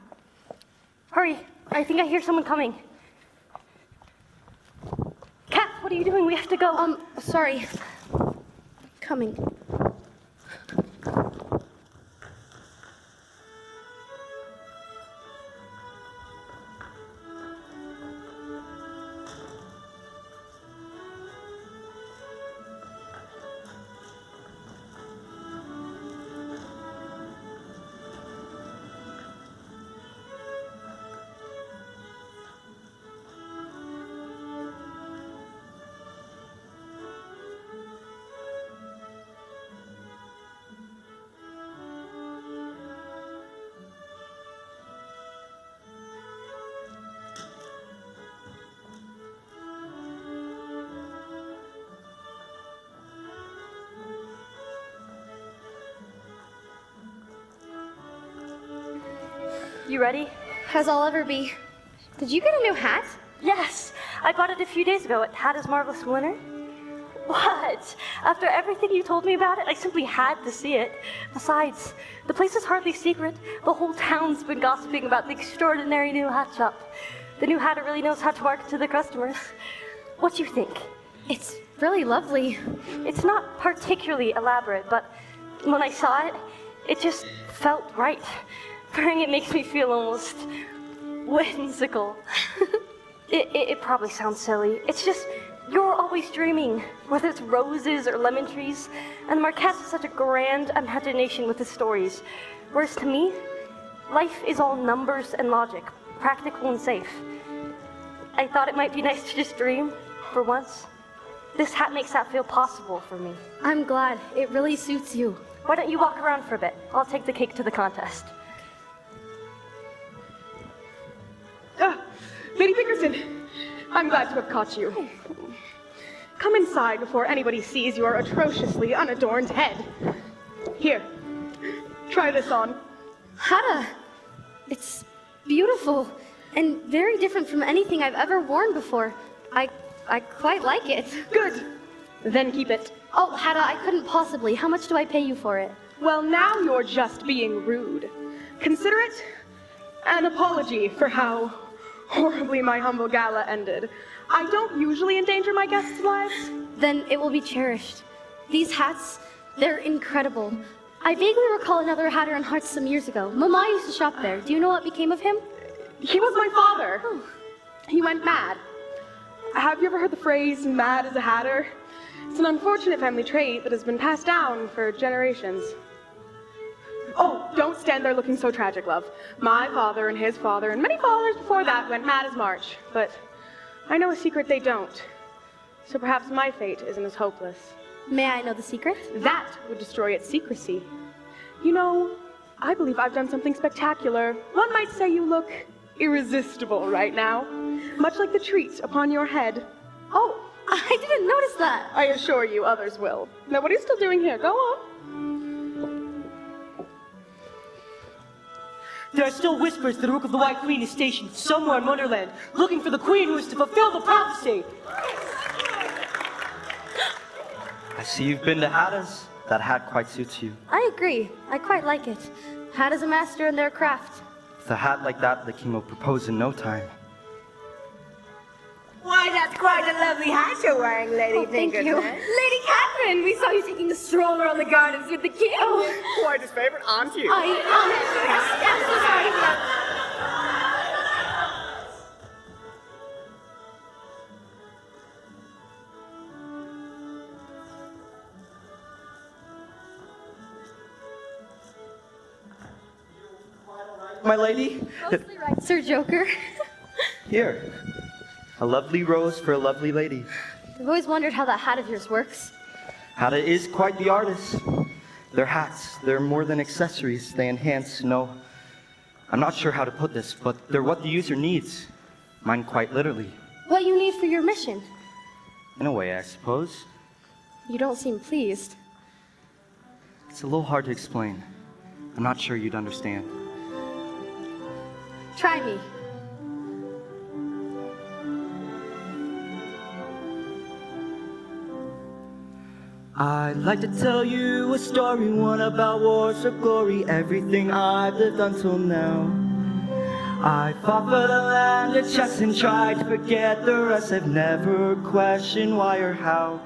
Hurry. I think I hear someone coming. Cath, what are you doing? We have to go. Sorry. Coming. You ready? As I'll ever be. Did you get a new hat? Yes, I bought it a few days ago at Hatta's Marvelous Winter. What? After everything you told me about it, I simply had to see it. Besides, the place is hardly secret. The whole town's been gossiping about the extraordinary new hat shop. The new hatter really knows how to market to the customers. What do you think? It's really lovely. It's not particularly elaborate, but when I saw it, It just felt right. Wearing it makes me feel almost whimsical. It probably sounds silly. It's just, you're always dreaming, whether it's roses or lemon trees. And Marquette has such a grand imagination with his stories. Whereas to me, life is all numbers and logic, practical and safe. I thought it might be nice to just dream, for once. This hat makes that feel possible for me. I'm glad. It really suits you. Why don't you walk around for a bit? I'll take the cake to the contest. Lady Pinkerton, I'm glad to have caught you. Come inside before anybody sees your atrociously unadorned head. Here, try this on. Hada, it's beautiful and very different from anything I've ever worn before. I quite like it. Good. Then keep it. Oh, Hada, I couldn't possibly. How much do I pay you for it? Well, now you're just being rude. Consider it an apology for how horribly my humble gala ended. I don't usually endanger my guests' lives. Then it will be cherished. These hats, they're incredible. I vaguely recall another hatter in Hearts some years ago. Mama used to shop there. Do you know what became of him? He was my father. Oh. He went mad. Have you ever heard the phrase, mad as a hatter? It's an unfortunate family trait that has been passed down for generations. Oh, don't stand there looking so tragic, love. My father and his father and many fathers before that went mad as March, but I know a secret they don't. So perhaps my fate isn't as hopeless. May I know the secret? That would destroy its secrecy. You know, I believe I've done something spectacular. One might say you look irresistible right now, much like the treat upon your head. Oh, I didn't notice that. I assure you others will. Now, what are you still doing here? Go on. There are still whispers that the Rook of the White Queen is stationed somewhere in Wonderland, looking for the Queen who is to fulfill the prophecy. I see you've been to Hatta's. That hat quite suits you. I agree. I quite like it. Hada's a master in their craft. With a hat like that, the king will propose in no time. Why, that's quite a lovely hat you're wearing, Lady Pinkerton. Thank you. Lady Catherine, we saw you taking a stroll around the gardens with the king. Oh, quite his favorite, aren't you? I'm so sorry. My lady? Mostly right, Sir Joker. Here. A lovely rose for a lovely lady. I've always wondered how that hat of yours works. Hatta is quite the artist. They're hats. They're more than accessories. They enhance, no. I'm not sure how to put this, but they're what the user needs. Mine quite literally. What you need for your mission? In a way, I suppose. You don't seem pleased. It's a little hard to explain. I'm not sure you'd understand. Try me. I'd like to tell you a story, one about wars or glory, everything I've lived until now. I fought for the land of chess and tried to forget the rest. I've never questioned why or how.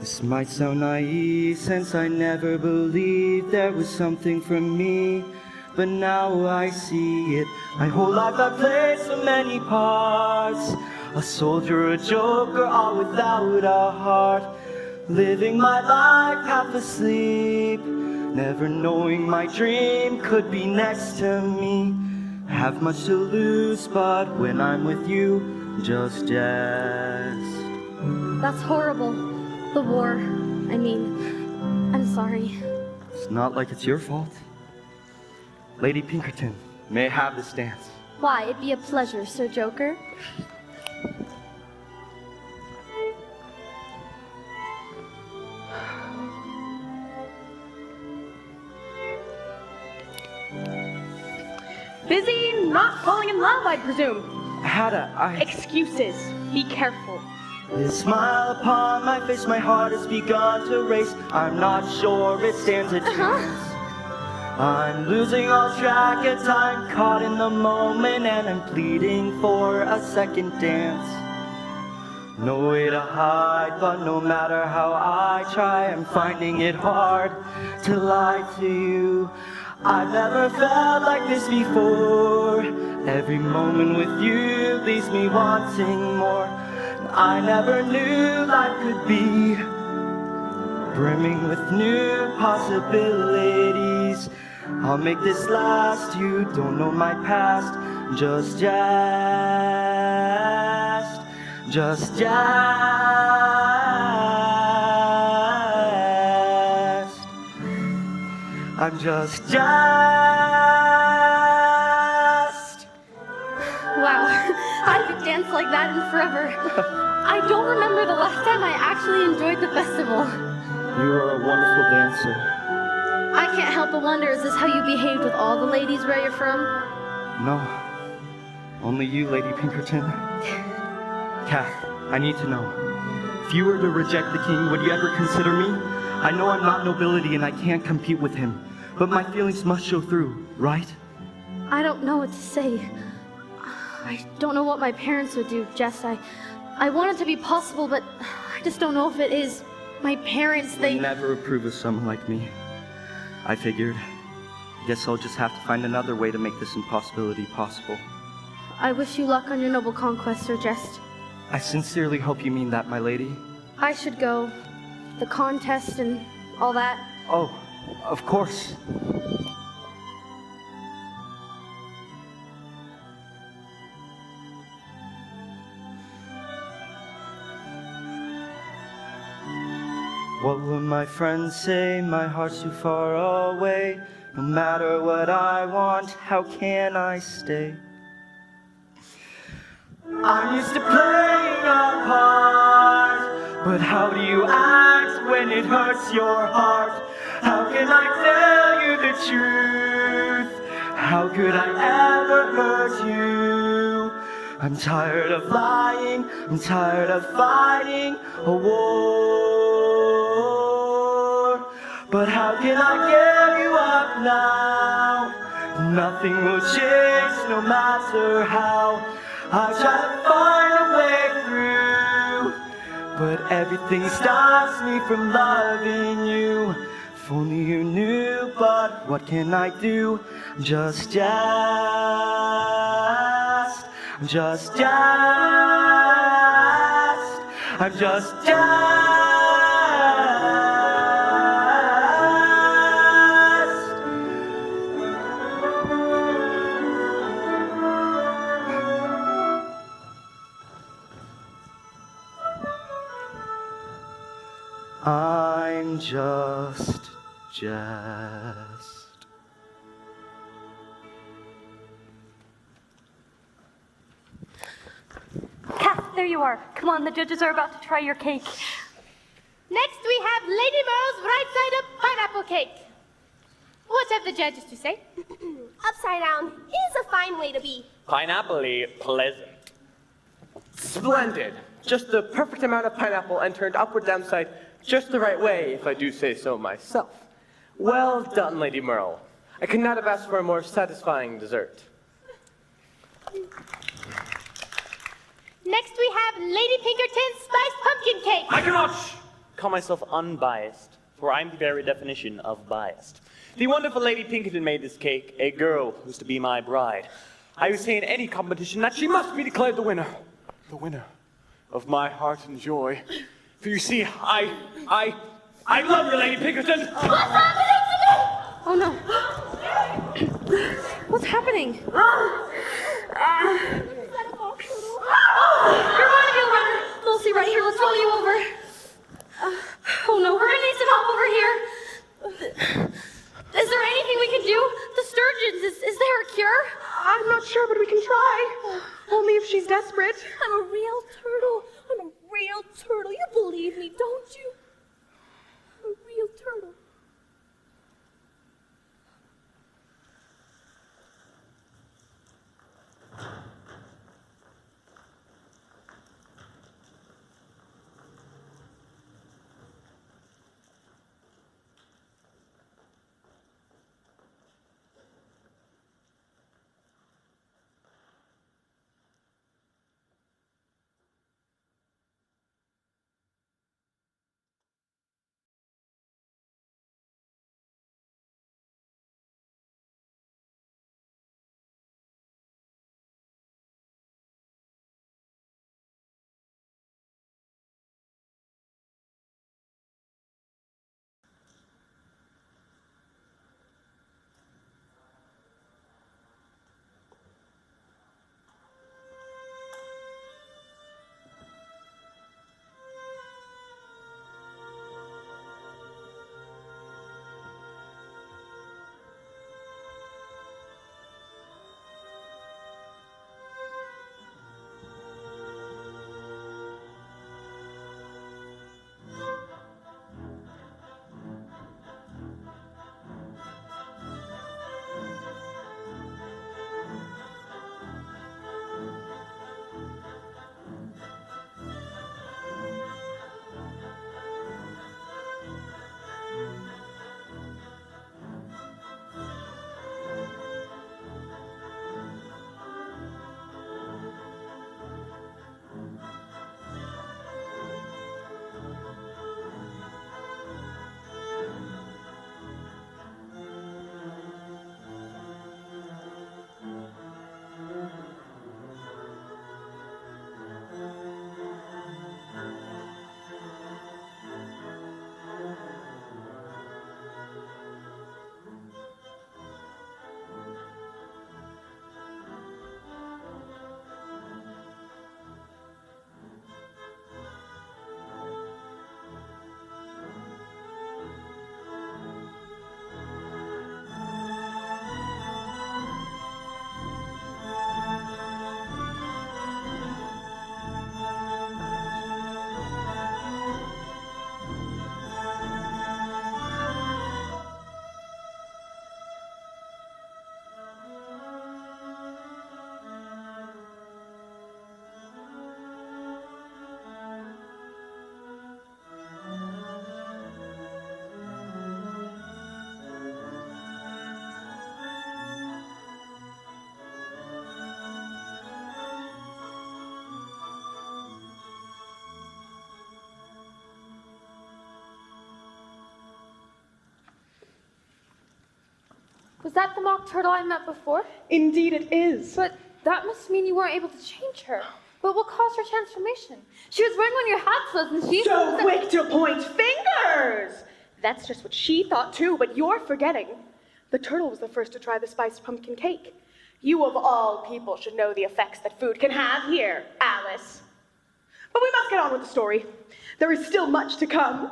This might sound naive, since I never believed there was something for me. But now I see it. My whole life I've played so many parts. A soldier, a joker, all without a heart. Living my life half asleep, never knowing my dream could be next to me. Have much to lose, but when I'm with you, just jest. That's horrible. The war. I mean, I'm sorry. It's not like it's your fault. Lady Pinkerton, may I have this dance? Why, it'd be a pleasure, Sir Joker. Busy not falling in love, I presume. Hatta, Excuses. Be careful. This smile upon my face, my heart has begun to race. I'm not sure it stands a chance. I'm losing all track of time, caught in the moment, and I'm pleading for a second dance. No way to hide, but no matter how I try, I'm finding it hard to lie to you. I've never felt like this before. Every moment with you leaves me wanting more. I never knew life could be brimming with new possibilities. I'll make this last. You don't know my past. Just Jest. I'm just Jest. Wow, I could dance like that in forever. I don't remember the last time I actually enjoyed the festival. You are a wonderful dancer. I can't help but wonder, is this how you behaved with all the ladies where you're from? No, only you, Lady Pinkerton. Cath, I need to know. If you were to reject the king, would you ever consider me? I know I'm not nobility and I can't compete with him, but my feelings must show through, right? I don't know what to say. I don't know what my parents would do, Jest. I want it to be possible, but I just don't know if it is. My parents, they would never approve of someone like me. I figured. Guess I'll just have to find another way to make this impossibility possible. I wish you luck on your noble conquest, Sir Jest. I sincerely hope you mean that, my lady. I should go. The contest and all that. Oh, of course. What will my friends say? My heart's too far away. No matter what I want, how can I stay? I'm used to playing a part, but how do you act when it hurts your heart? How can I tell you the truth? How could I ever hurt you? I'm tired of lying, I'm tired of fighting a war. But how can I give you up now? Nothing will change no matter how. I try to find a way through, but everything stops me from loving you. If only you knew, but what can I do? I'm just Jest. I'm just Jest. I'm just Jest. I'm just Jest. Cath, there you are. Come on, the judges are about to try your cake. Next we have Lady Merle's right side up pineapple cake. What have the judges to say? Upside down is a fine way to be. Pineapple-y pleasant. Splendid. Just the perfect amount of pineapple and turned upward downside just the right way, if I do say so myself. Well done, Lady Merle. I could not have asked for a more satisfying dessert. Next we have Lady Pinkerton's spiced pumpkin cake. I cannot call myself unbiased, for I'm the very definition of biased. The wonderful Lady Pinkerton made this cake, a girl who's to be my bride. I would say in any competition that she must be declared the winner of my heart and joy. For you see, I love you, Lady Pinkerton. What's happening to me? Oh no. What's happening? You're on you, runner. Lucy, right here. Let's roll you over. Oh no, we're gonna need some help over here. Is there anything we can do? The sturgeons, is there a cure? I'm not sure, but we can try. Only if she's desperate. I'm a real turtle. I'm a real turtle. You believe me, don't you? I'm a real turtle. Was that the mock turtle I met before? Indeed it is. But that must mean you weren't able to change her. But what caused her transformation? She was wearing one of your hats, wasn't she? So quick to point fingers! That's just what she thought too, but you're forgetting. The turtle was the first to try the spiced pumpkin cake. You of all people should know the effects that food can have here, Alice. But we must get on with the story. There is still much to come.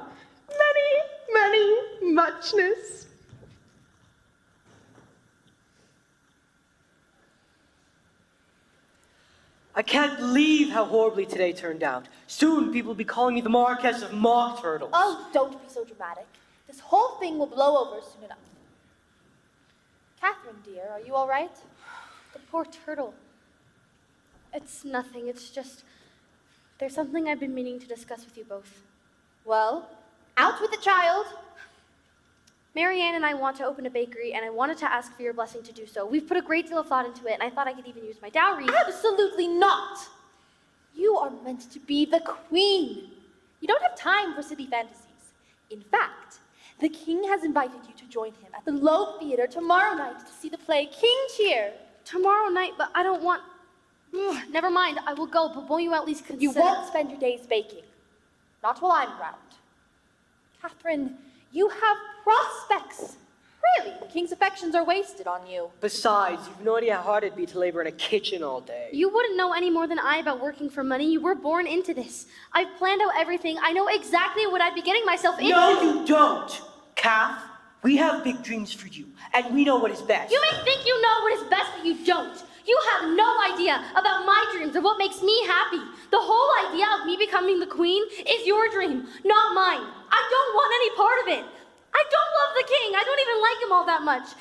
Many muchness. I can't believe how horribly today turned out. Soon people will be calling me the Marquess of Mock Turtles. Oh, don't be so dramatic. This whole thing will blow over soon enough. Catherine, dear, are you all right? The poor turtle. It's nothing, it's just... There's something I've been meaning to discuss with you both. Well, out with the child. Marianne and I want to open a bakery, and I wanted to ask for your blessing to do so. We've put a great deal of thought into it, and I thought I could even use my dowry. Absolutely not! You are meant to be the queen. You don't have time for silly fantasies. In fact, the king has invited you to join him at the Loeb Theater tomorrow night to see the play King Cheer. Tomorrow night, but I don't want... Ugh, never mind, I will go, but won't you at least consider... You won't spend your days baking. Not while I'm around. Catherine, you have prospects. Really, the king's affections are wasted on you. Besides, you've no idea how hard it'd be to labor in a kitchen all day. You wouldn't know any more than I about working for money. You were born into this. I've planned out everything. I know exactly what I'd be getting myself into. No, you don't, Cath. We have big dreams for you, and we know what is best. You may think you know what is best, but you don't. You have no idea about my dreams or what makes me happy. The whole idea of me becoming the queen is your dream, not mine. I don't want any part of it. I don't love the king. I don't even like him all that much.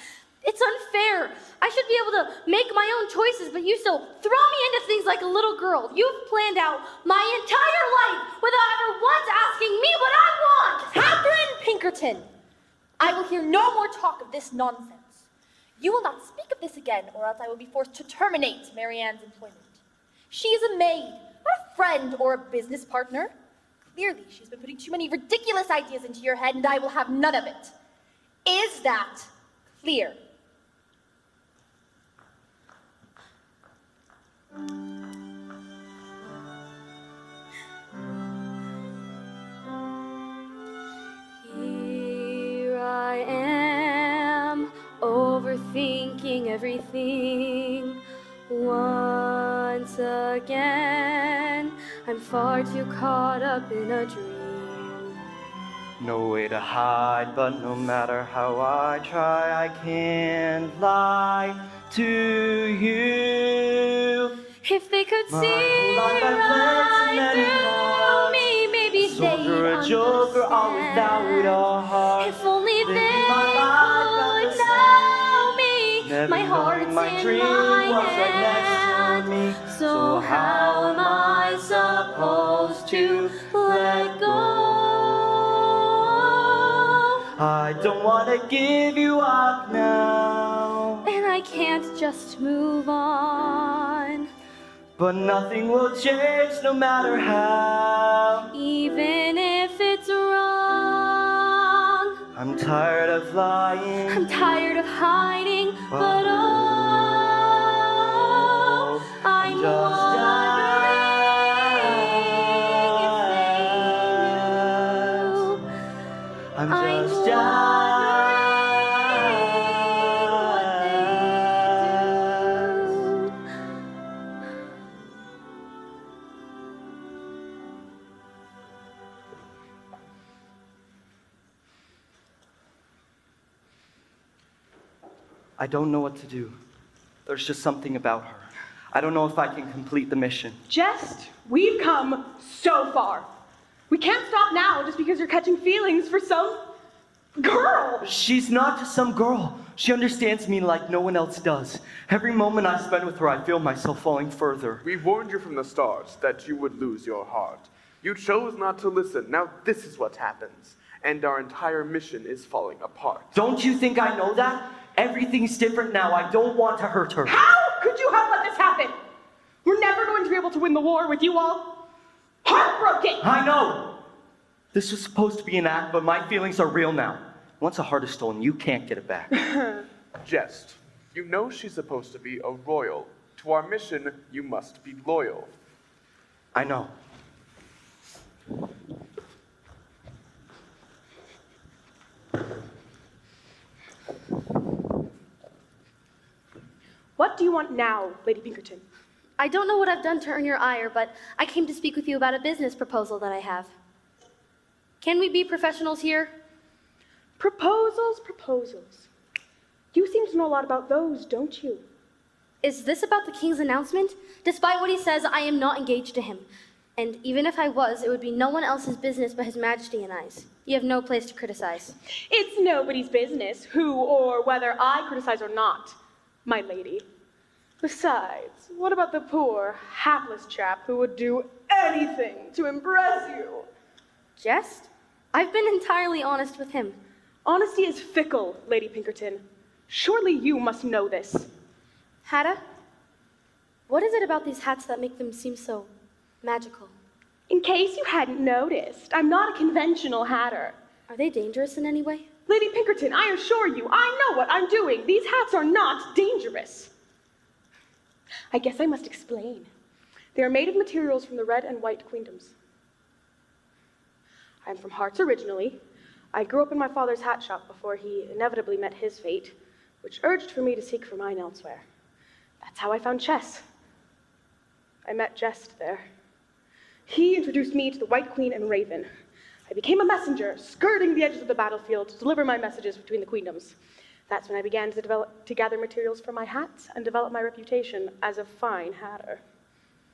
It's unfair. I should be able to make my own choices, but you still throw me into things like a little girl. You've planned out my entire life without ever once asking me what I want. Catherine Pinkerton, I will hear no more talk of this nonsense. You will not speak of this again, or else I will be forced to terminate Marianne's employment. She is a maid, not a friend or a business partner. Clearly, she's been putting too many ridiculous ideas into your head, and I will have none of it. Is that clear? Here I am, overthinking everything. Once again, I'm far too caught up in a dream. No way to hide, but no matter how I try, I can't lie to you. If they could My see whole life I've planned so many right through me, maybe Soldier, they'd a joker, all without a heart. If only Living they my life could know me. Never My heart's knowing my in dream my was right hand. next to me. So how am I supposed to let go? I don't want to give you up now. And I can't just move on. But nothing will change no matter how. Even if it's wrong. I'm tired of lying. I'm tired of hiding. But oh, I'm just I'm just I don't know what to do. There's just something about her. I don't know if I can complete the mission. Jest, we've come so far. We can't stop now just because you're catching feelings for some girl. She's not just some girl. She understands me like no one else does. Every moment I spend with her, I feel myself falling further. We warned you from the start that you would lose your heart. You chose not to listen. Now this is what happens. And our entire mission is falling apart. Don't you think I know that? Everything's different now. I don't want to hurt her. How could you have let this happen? We're never going to be able to win the war with you all. Heartbroken! I know. This was supposed to be an act, but my feelings are real now. Once a heart is stolen, you can't get it back. Jest, you know she's supposed to be a royal. To our mission, you must be loyal. I know. What do you want now, Lady Pinkerton? I don't know what I've done to earn your ire, but I came to speak with you about a business proposal that I have. Can we be professionals here? Proposals, proposals. You seem to know a lot about those, don't you? Is this about the king's announcement? Despite what he says, I am not engaged to him. And even if I was, it would be no one else's business but His Majesty and I's. You have no place to criticize. It's nobody's business who or whether I criticize or not, my lady. Besides, what about the poor, hapless chap who would do anything to impress you? Jest? I've been entirely honest with him. Honesty is fickle, Lady Pinkerton. Surely you must know this. Hatta? What is it about these hats that make them seem so magical? In case you hadn't noticed, I'm not a conventional hatter. Are they dangerous in any way? Lady Pinkerton, I assure you, I know what I'm doing. These hats are not dangerous. I guess I must explain. They are made of materials from the red and white queendoms. I am from Hearts originally. I grew up in my father's hat shop before he inevitably met his fate, which urged for me to seek for mine elsewhere. That's how I found chess. I met Jest there. He introduced me to the White Queen and Raven. I became a messenger, skirting the edges of the battlefield to deliver my messages between the queendoms. That's when I began to gather materials for my hats and develop my reputation as a fine hatter.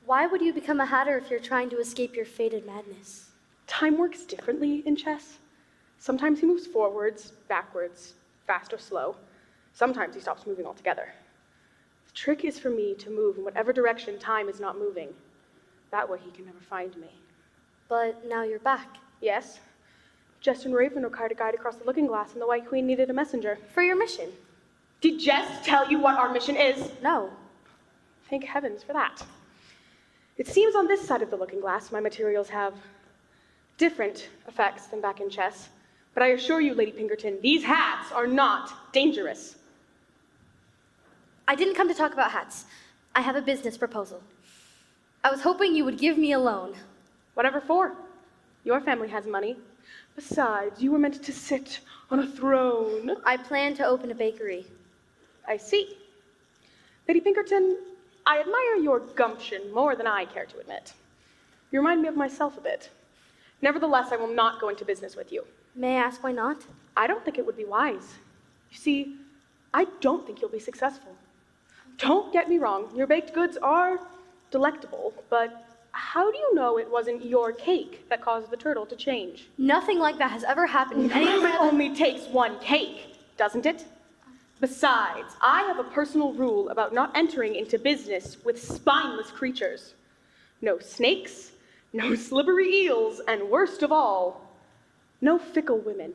Why would you become a hatter if you're trying to escape your fated madness? Time works differently in chess. Sometimes he moves forwards, backwards, fast or slow. Sometimes he stops moving altogether. The trick is for me to move in whatever direction time is not moving. That way he can never find me. But now you're back. Yes. Jest and Raven required a guide across the looking glass, and the White Queen needed a messenger. For your mission. Did Jest tell you what our mission is? No. Thank heavens for that. It seems on this side of the looking glass my materials have different effects than back in chess. But I assure you, Lady Pinkerton, these hats are not dangerous. I didn't come to talk about hats. I have a business proposal. I was hoping you would give me a loan. Whatever for? Your family has money. Besides, you were meant to sit on a throne. I plan to open a bakery. I see. Lady Pinkerton, I admire your gumption more than I care to admit. You remind me of myself a bit. Nevertheless, I will not go into business with you. May I ask why not? I don't think it would be wise. You see, I don't think you'll be successful. Don't get me wrong, your baked goods are delectable, but how do you know it wasn't your cake that caused the turtle to change? Nothing like that has ever happened in any of It only takes one cake, doesn't it? Besides, I have a personal rule about not entering into business with spineless creatures. No snakes, no slippery eels, and worst of all, no fickle women.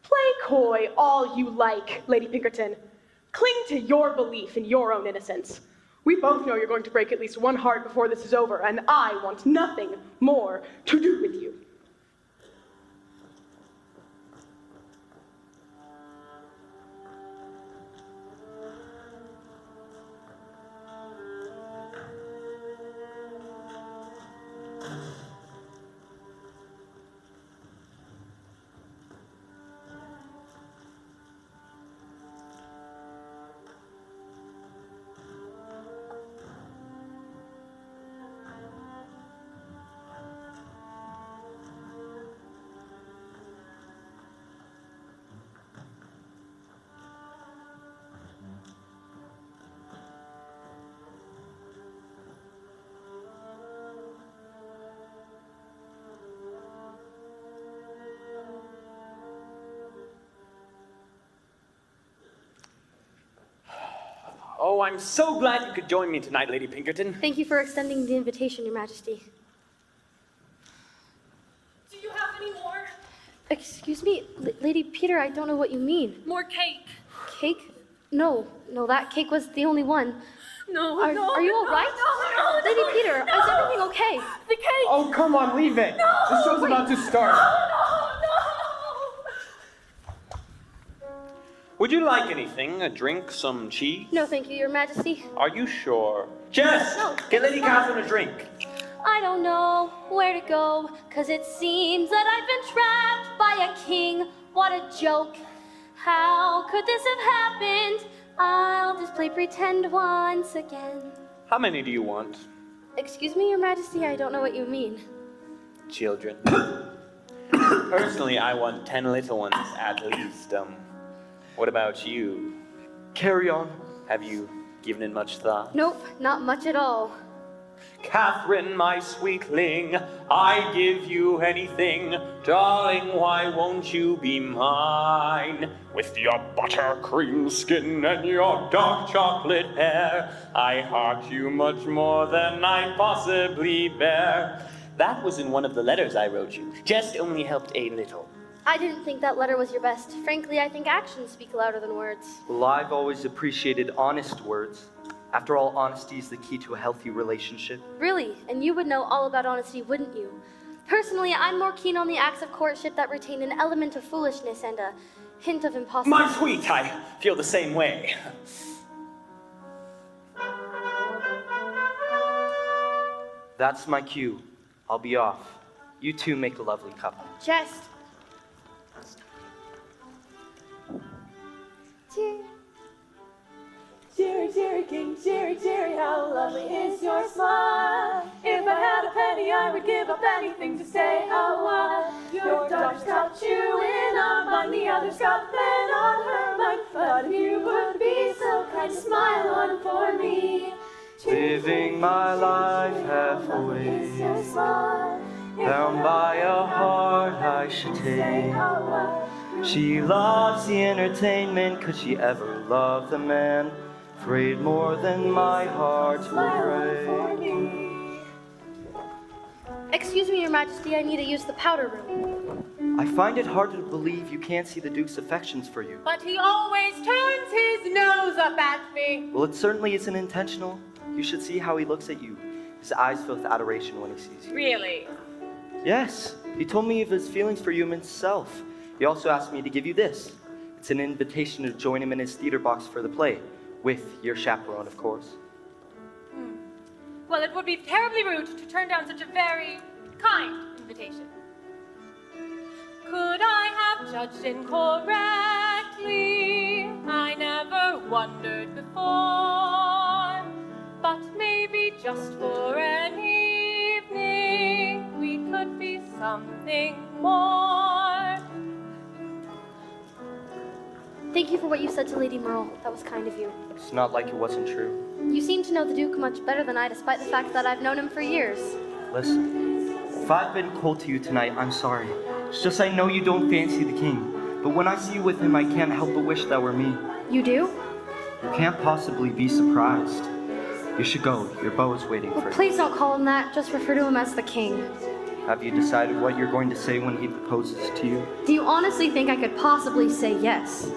Play coy all you like, Lady Pinkerton. Cling to your belief in your own innocence. We both know you're going to break at least one heart before this is over, and I want nothing more to do with you. Oh, I'm so glad you could join me tonight, Lady Pinkerton. Thank you for extending the invitation, Your Majesty. Do you have any more? Excuse me, Lady Peter, I don't know what you mean. More cake. Cake? No, that cake was the only one. No, Are you all right? No. Lady Peter, is everything okay? The cake. Oh, come on, leave it. No, the show's about to start. No. Would you like anything? A drink, some cheese? No, thank you, Your Majesty. Are you sure? Jest! No. Get Lady Catherine a drink. I don't know where to go, 'cause it seems that I've been trapped by a king. What a joke. How could this have happened? I'll just play pretend once again. How many do you want? Excuse me, Your Majesty, I don't know what you mean. Children. Personally, I want 10 little ones at least. What about you? Carry on. Have you given it much thought? Nope, not much at all. Catherine, my sweetling, I give you anything. Darling, why won't you be mine? With your buttercream skin and your dark chocolate hair, I heart you much more than I possibly bear. That was in one of the letters I wrote you. Just only helped a little. I didn't think that letter was your best. Frankly, I think actions speak louder than words. Well, I've always appreciated honest words. After all, honesty is the key to a healthy relationship. Really, and you would know all about honesty, wouldn't you? Personally, I'm more keen on the acts of courtship that retain an element of foolishness and a hint of impossibility. My sweet, I feel the same way. That's my cue. I'll be off. You two make a lovely couple. Jest. Jerry, Jerry, King Jerry, Jerry, how lovely is your smile. If I had a penny, I would give up anything to stay a while. Your daughter's got you in her mind, the other's got men on her mind. But if you would be so kind to smile on for me. Living my life halfway, bound by a heart I should take. She loves the entertainment, could she ever love the man? Afraid more than my heart will break. Excuse me, Your Majesty, I need to use the powder room. I find it hard to believe you can't see the Duke's affections for you. But he always turns his nose up at me. Well, it certainly isn't intentional. You should see how he looks at you. His eyes fill with adoration when he sees you. Really? Yes, he told me of his feelings for you himself. He also asked me to give you this. It's an invitation to join him in his theater box for the play, with your chaperone, of course. Well, it would be terribly rude to turn down such a very kind invitation. Could I have judged incorrectly? I never wondered before. But maybe just for an evening, we could be something more. Thank you for what you said to Lady Merle. That was kind of you. It's not like it wasn't true. You seem to know the Duke much better than I, despite the fact that I've known him for years. Listen, if I've been cold to you tonight, I'm sorry. It's just I know you don't fancy the king. But when I see you with him, I can't help but wish that were me. You do? You can't possibly be surprised. You should go. Your beau is waiting for you. Please don't call him that. Just refer to him as the king. Have you decided what you're going to say when he proposes to you? Do you honestly think I could possibly say yes?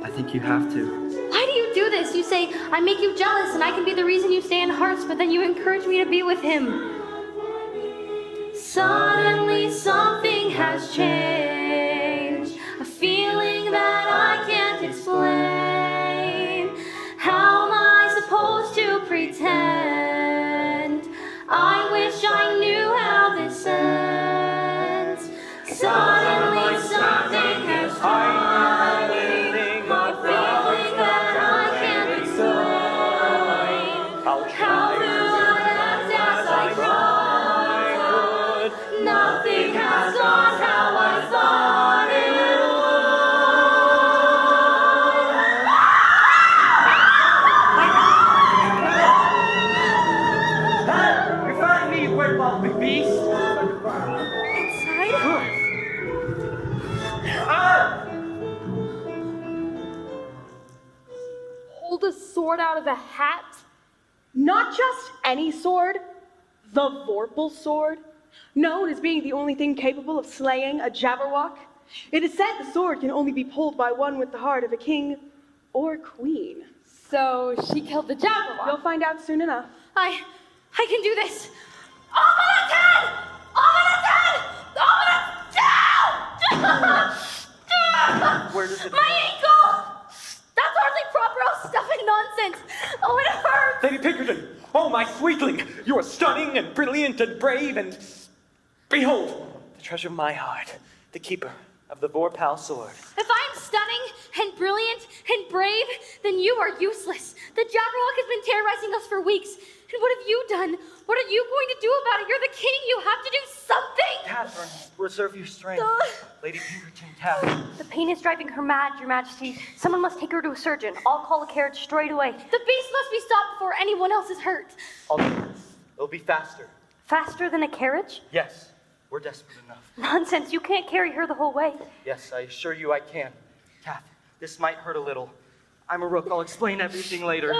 I think you have to. Why do you do this? You say, I make you jealous and I can be the reason you stay in hearts, but then you encourage me to be with him. Suddenly something has changed. A feeling that I can't explain. How am I supposed to pretend? I wish I knew how this ends. Suddenly something has changed. How do I act as I could? Nothing has gone how I thought Hey, you're finding me, you weird little big beast. Hold a sword out of a hat? Not just any sword, the Vorpal sword, known as being the only thing capable of slaying a Jabberwock. It is said the sword can only be pulled by one with the heart of a king or queen. So she killed the Jabberwock. You'll find out soon enough. I can do this. Over the 10! Where does it My ankle! nonsense. Oh, it hurts. Lady Pinkerton, oh my sweetling, you are stunning and brilliant and brave and behold, the treasure of my heart, the keeper of the Vorpal sword. If I'm stunning and brilliant and brave, then you are useless. The Jabberwock has been terrorizing us for weeks. And what have you done? What are you going to do about it? You're the king. You have to do something. Catherine, reserve your strength. Lady Pinkerton, Cath. The pain is driving her mad, Your Majesty. Someone must take her to a surgeon. I'll call a carriage straight away. The beast must be stopped before anyone else is hurt. I'll do this. It'll be faster. Faster than a carriage? Yes, we're desperate enough. Nonsense, you can't carry her the whole way. Yes, I assure you I can. Cath, this might hurt a little. I'm a rook. I'll explain everything later.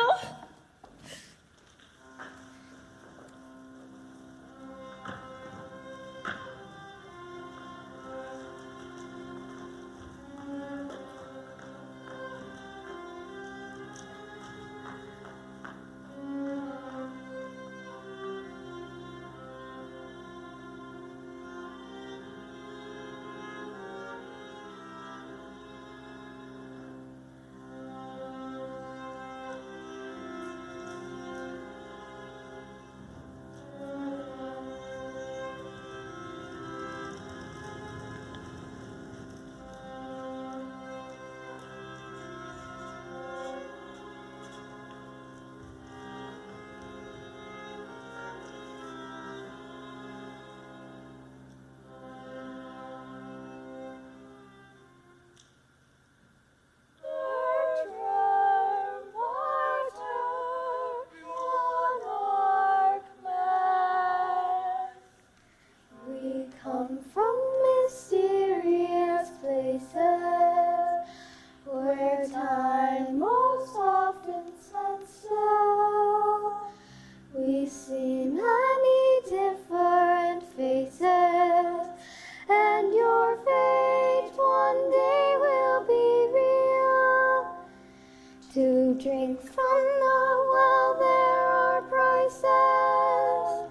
Drink from the well, there are prices.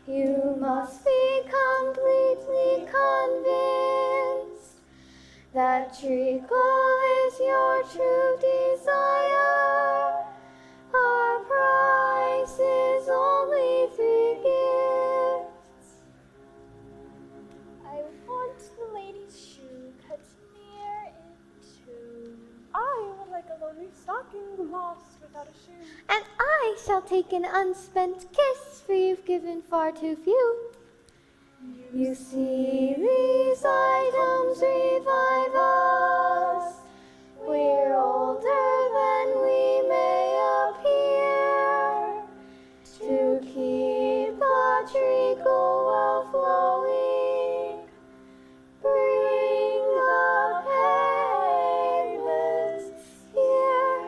You must be completely convinced that treacle is your true desire. Our price is only 3 gifts. I want the lady's shoe cut near in 2. I would like a lonely stocking lost without a shoe. And I shall take an unspent kiss, for you've given far too few. You see, these items revive us. We're older than we may appear. To keep the treacle well flowing, bring the payments here.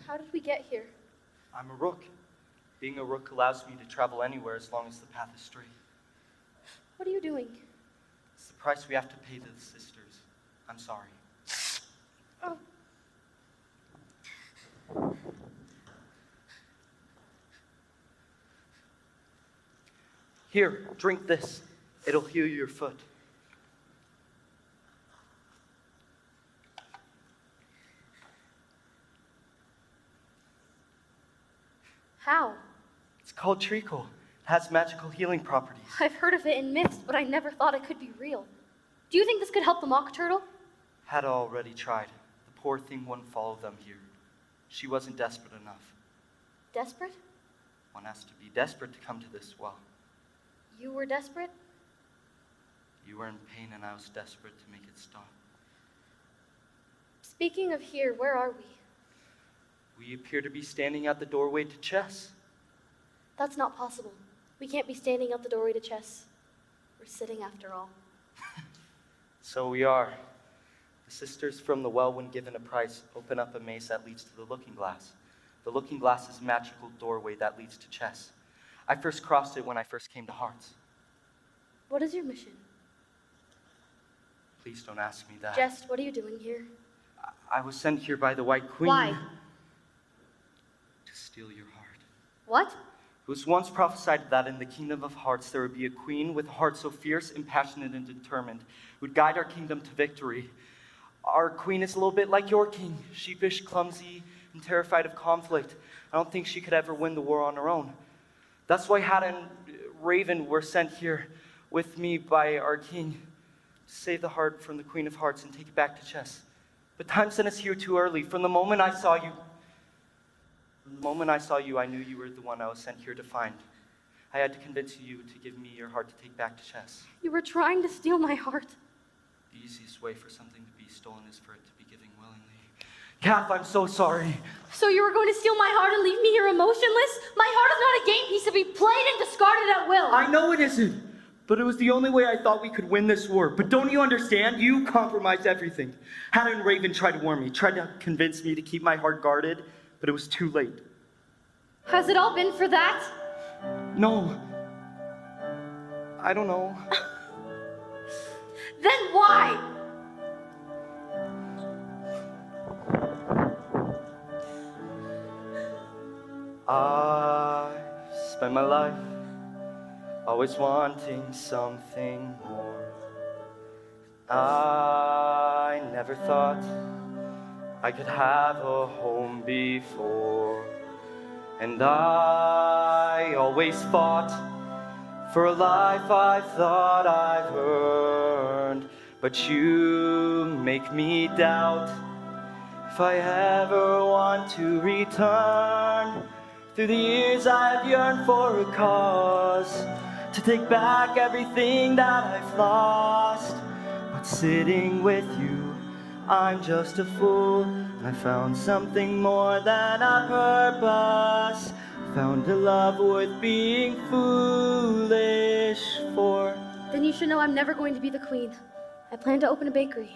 How did we get here? I'm a rook. Being a rook allows me to travel anywhere as long as the path is straight. What are you doing? It's the price we have to pay to the sisters. I'm sorry. Oh. Here, drink this. It'll heal your foot. How? It's called treacle. It has magical healing properties. I've heard of it in myths, but I never thought it could be real. Do you think this could help the mock turtle? Had already tried. The poor thing wouldn't follow them here. She wasn't desperate enough. Desperate? One has to be desperate to come to this well. You were desperate? You were in pain and I was desperate to make it stop. Speaking of here, where are we? We appear to be standing at the doorway to Jest. That's not possible. We can't be standing at the doorway to Jest. We're sitting after all. So we are. The sisters from the well, when given a price, open up a maze that leads to the looking glass. The looking glass is a magical doorway that leads to Jest. I first crossed it when I first came to Hearts. What is your mission? Please don't ask me that. Jest, what are you doing here? I was sent here by the White Queen. Why? To steal your heart. What? It was once prophesied that in the kingdom of Hearts there would be a queen with a heart so fierce and passionate and determined, who would guide our kingdom to victory. Our queen is a little bit like your king, sheepish, clumsy, and terrified of conflict. I don't think she could ever win the war on her own. That's why Hat and Raven were sent here with me by our king to save the heart from the Queen of Hearts and take it back to Jest. But time sent us here too early. From the moment I saw you, I knew you were the one I was sent here to find. I had to convince you to give me your heart to take back to Jest. You were trying to steal my heart. The easiest way for something to be stolen is for it to be given willingly. Cath, I'm so sorry. So you were going to steal my heart and leave me here emotionless? My heart is not a game piece to be played and discarded at will. I know it isn't, but it was the only way I thought we could win this war. But don't you understand? You compromised everything. Hannah and Raven tried to warn me, tried to convince me to keep my heart guarded, but it was too late. Has it all been for that? No. I don't know. Then why? I spent my life always wanting something more. I never thought I could have a home before. And I always fought for a life I thought I've earned. But you make me doubt if I ever want to return. Through the years I've yearned for a cause to take back everything that I've lost. But sitting with you, I'm just a fool. And I found something more than a purpose. Found a love worth being foolish for. Then you should know I'm never going to be the queen. I plan to open a bakery.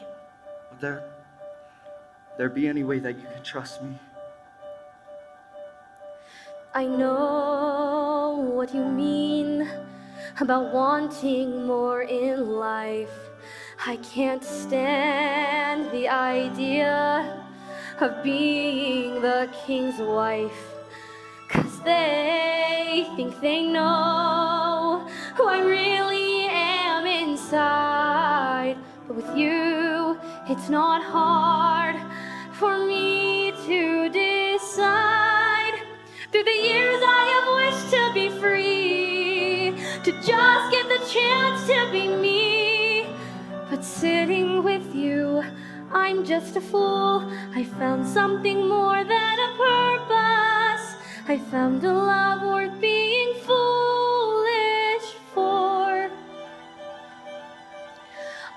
Would there be any way that you can trust me? I know what you mean about wanting more in life. I can't stand the idea of being the king's wife. 'Cause they think they know who I really am inside. But with you, it's not hard for me to decide. Through the years I have wished to be free, to just get the chance to be me. But sitting with you, I'm just a fool. I found something more than a purpose. I found a love worth being foolish for.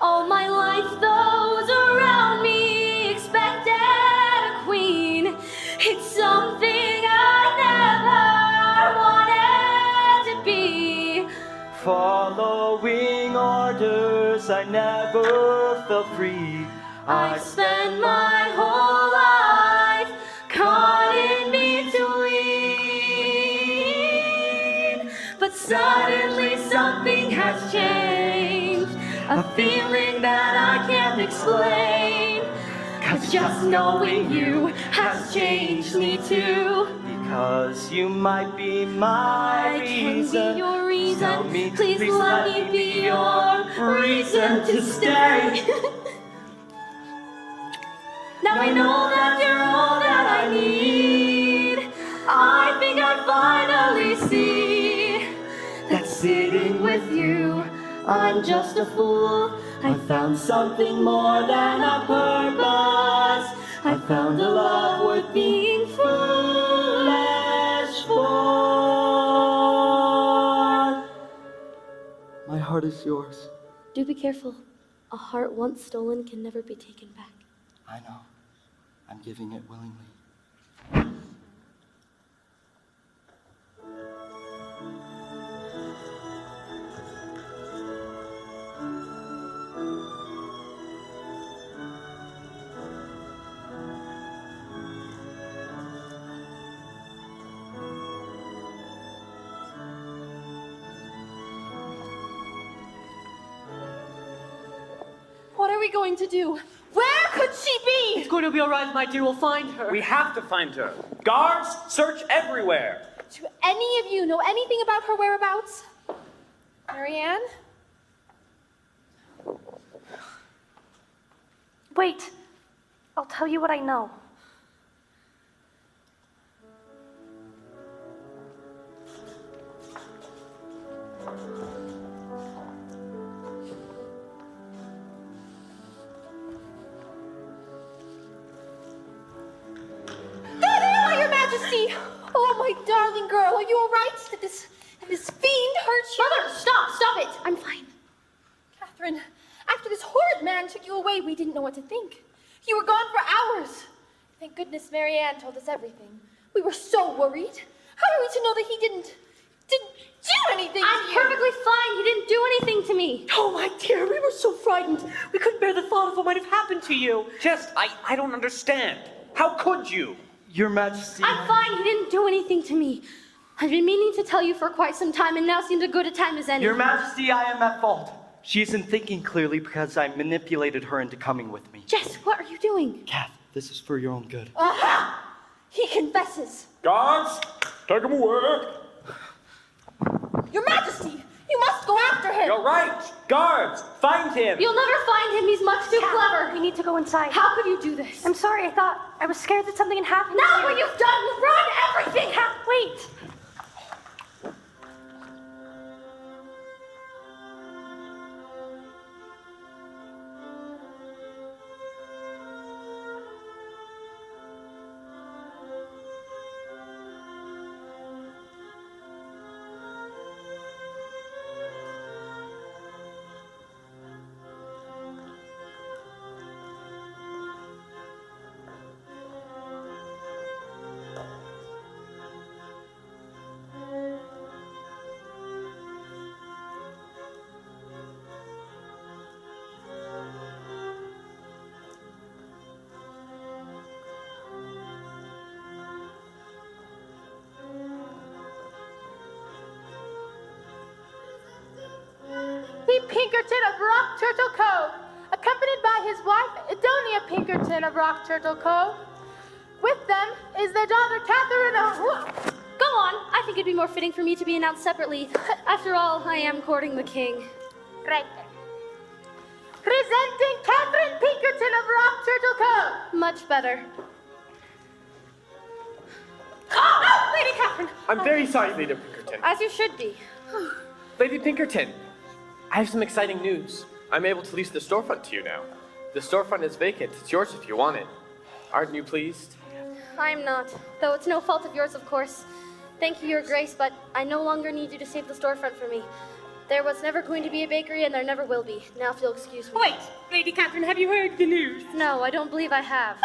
All my life, those around me expected a queen. It's something I never wanted to be. Following orders, I never felt free. I spent my whole life caught in between. But suddenly something has changed, a feeling that I can't explain. 'Cause just knowing you has changed me too. Because you might be my reason. I can be your reason. Tell me, please let me be your reason to stay. Now I know that you're all that I need. I think I finally see that sitting with you, I'm just a fool. I found something more than a purpose. I found a love worth being foolish for. My heart is yours. Do be careful. A heart once stolen can never be taken back. I know. I'm giving it willingly. What are we going to do? Where could she be? It's going to be all right, my dear. We'll find her. We have to find her. Guards, search everywhere. Do any of you know anything about her whereabouts? Marianne? Wait, I'll tell you what I know. Your Majesty! Oh, my darling girl, are you all right? Did this fiend hurt you? Mother, stop it! I'm fine. Catherine, after this horrid man took you away, we didn't know what to think. You were gone for hours. Thank goodness Mary Ann told us everything. We were so worried. How are we to know that he didn't do anything I'm to you? perfectly fine. He didn't do anything to me. Oh, my dear, we were so frightened. We couldn't bear the thought of what might have happened to you. Jest, I don't understand. How could you? Your Majesty. I'm fine. He didn't do anything to me. I've been meaning to tell you for quite some time, and now seems as good a time as any. Your Majesty, I am at fault. She isn't thinking clearly because I manipulated her into coming with me. Jess, what are you doing? Cath, this is for your own good. Aha! He confesses. Guards, take him away. Your Majesty, you must go after him. You're right. Guards, find him. You'll never find him. He's much too clever. We need to go inside. How could you do this? I'm sorry, I was scared that something had happened. Now what you've done, you've ruined everything. Wait. Pinkerton of Rock Turtle Cove, accompanied by his wife, Edonia Pinkerton of Rock Turtle Cove. With them is their daughter, Catherine of... Go on. I think it'd be more fitting for me to be announced separately. After all, I am courting the king. Right then. Presenting Catherine Pinkerton of Rock Turtle Cove. Much better. Oh, Lady Catherine! I'm very sorry, Lady Pinkerton. As you should be. Lady Pinkerton, I have some exciting news. I'm able to lease the storefront to you now. The storefront is vacant. It's yours if you want it. Aren't you pleased? I'm not. Though it's no fault of yours, of course. Thank you, Your Grace, but I no longer need you to save the storefront for me. There was never going to be a bakery, and there never will be. Now, if you'll excuse me. Wait, Lady Catherine, have you heard the news? No, I don't believe I have.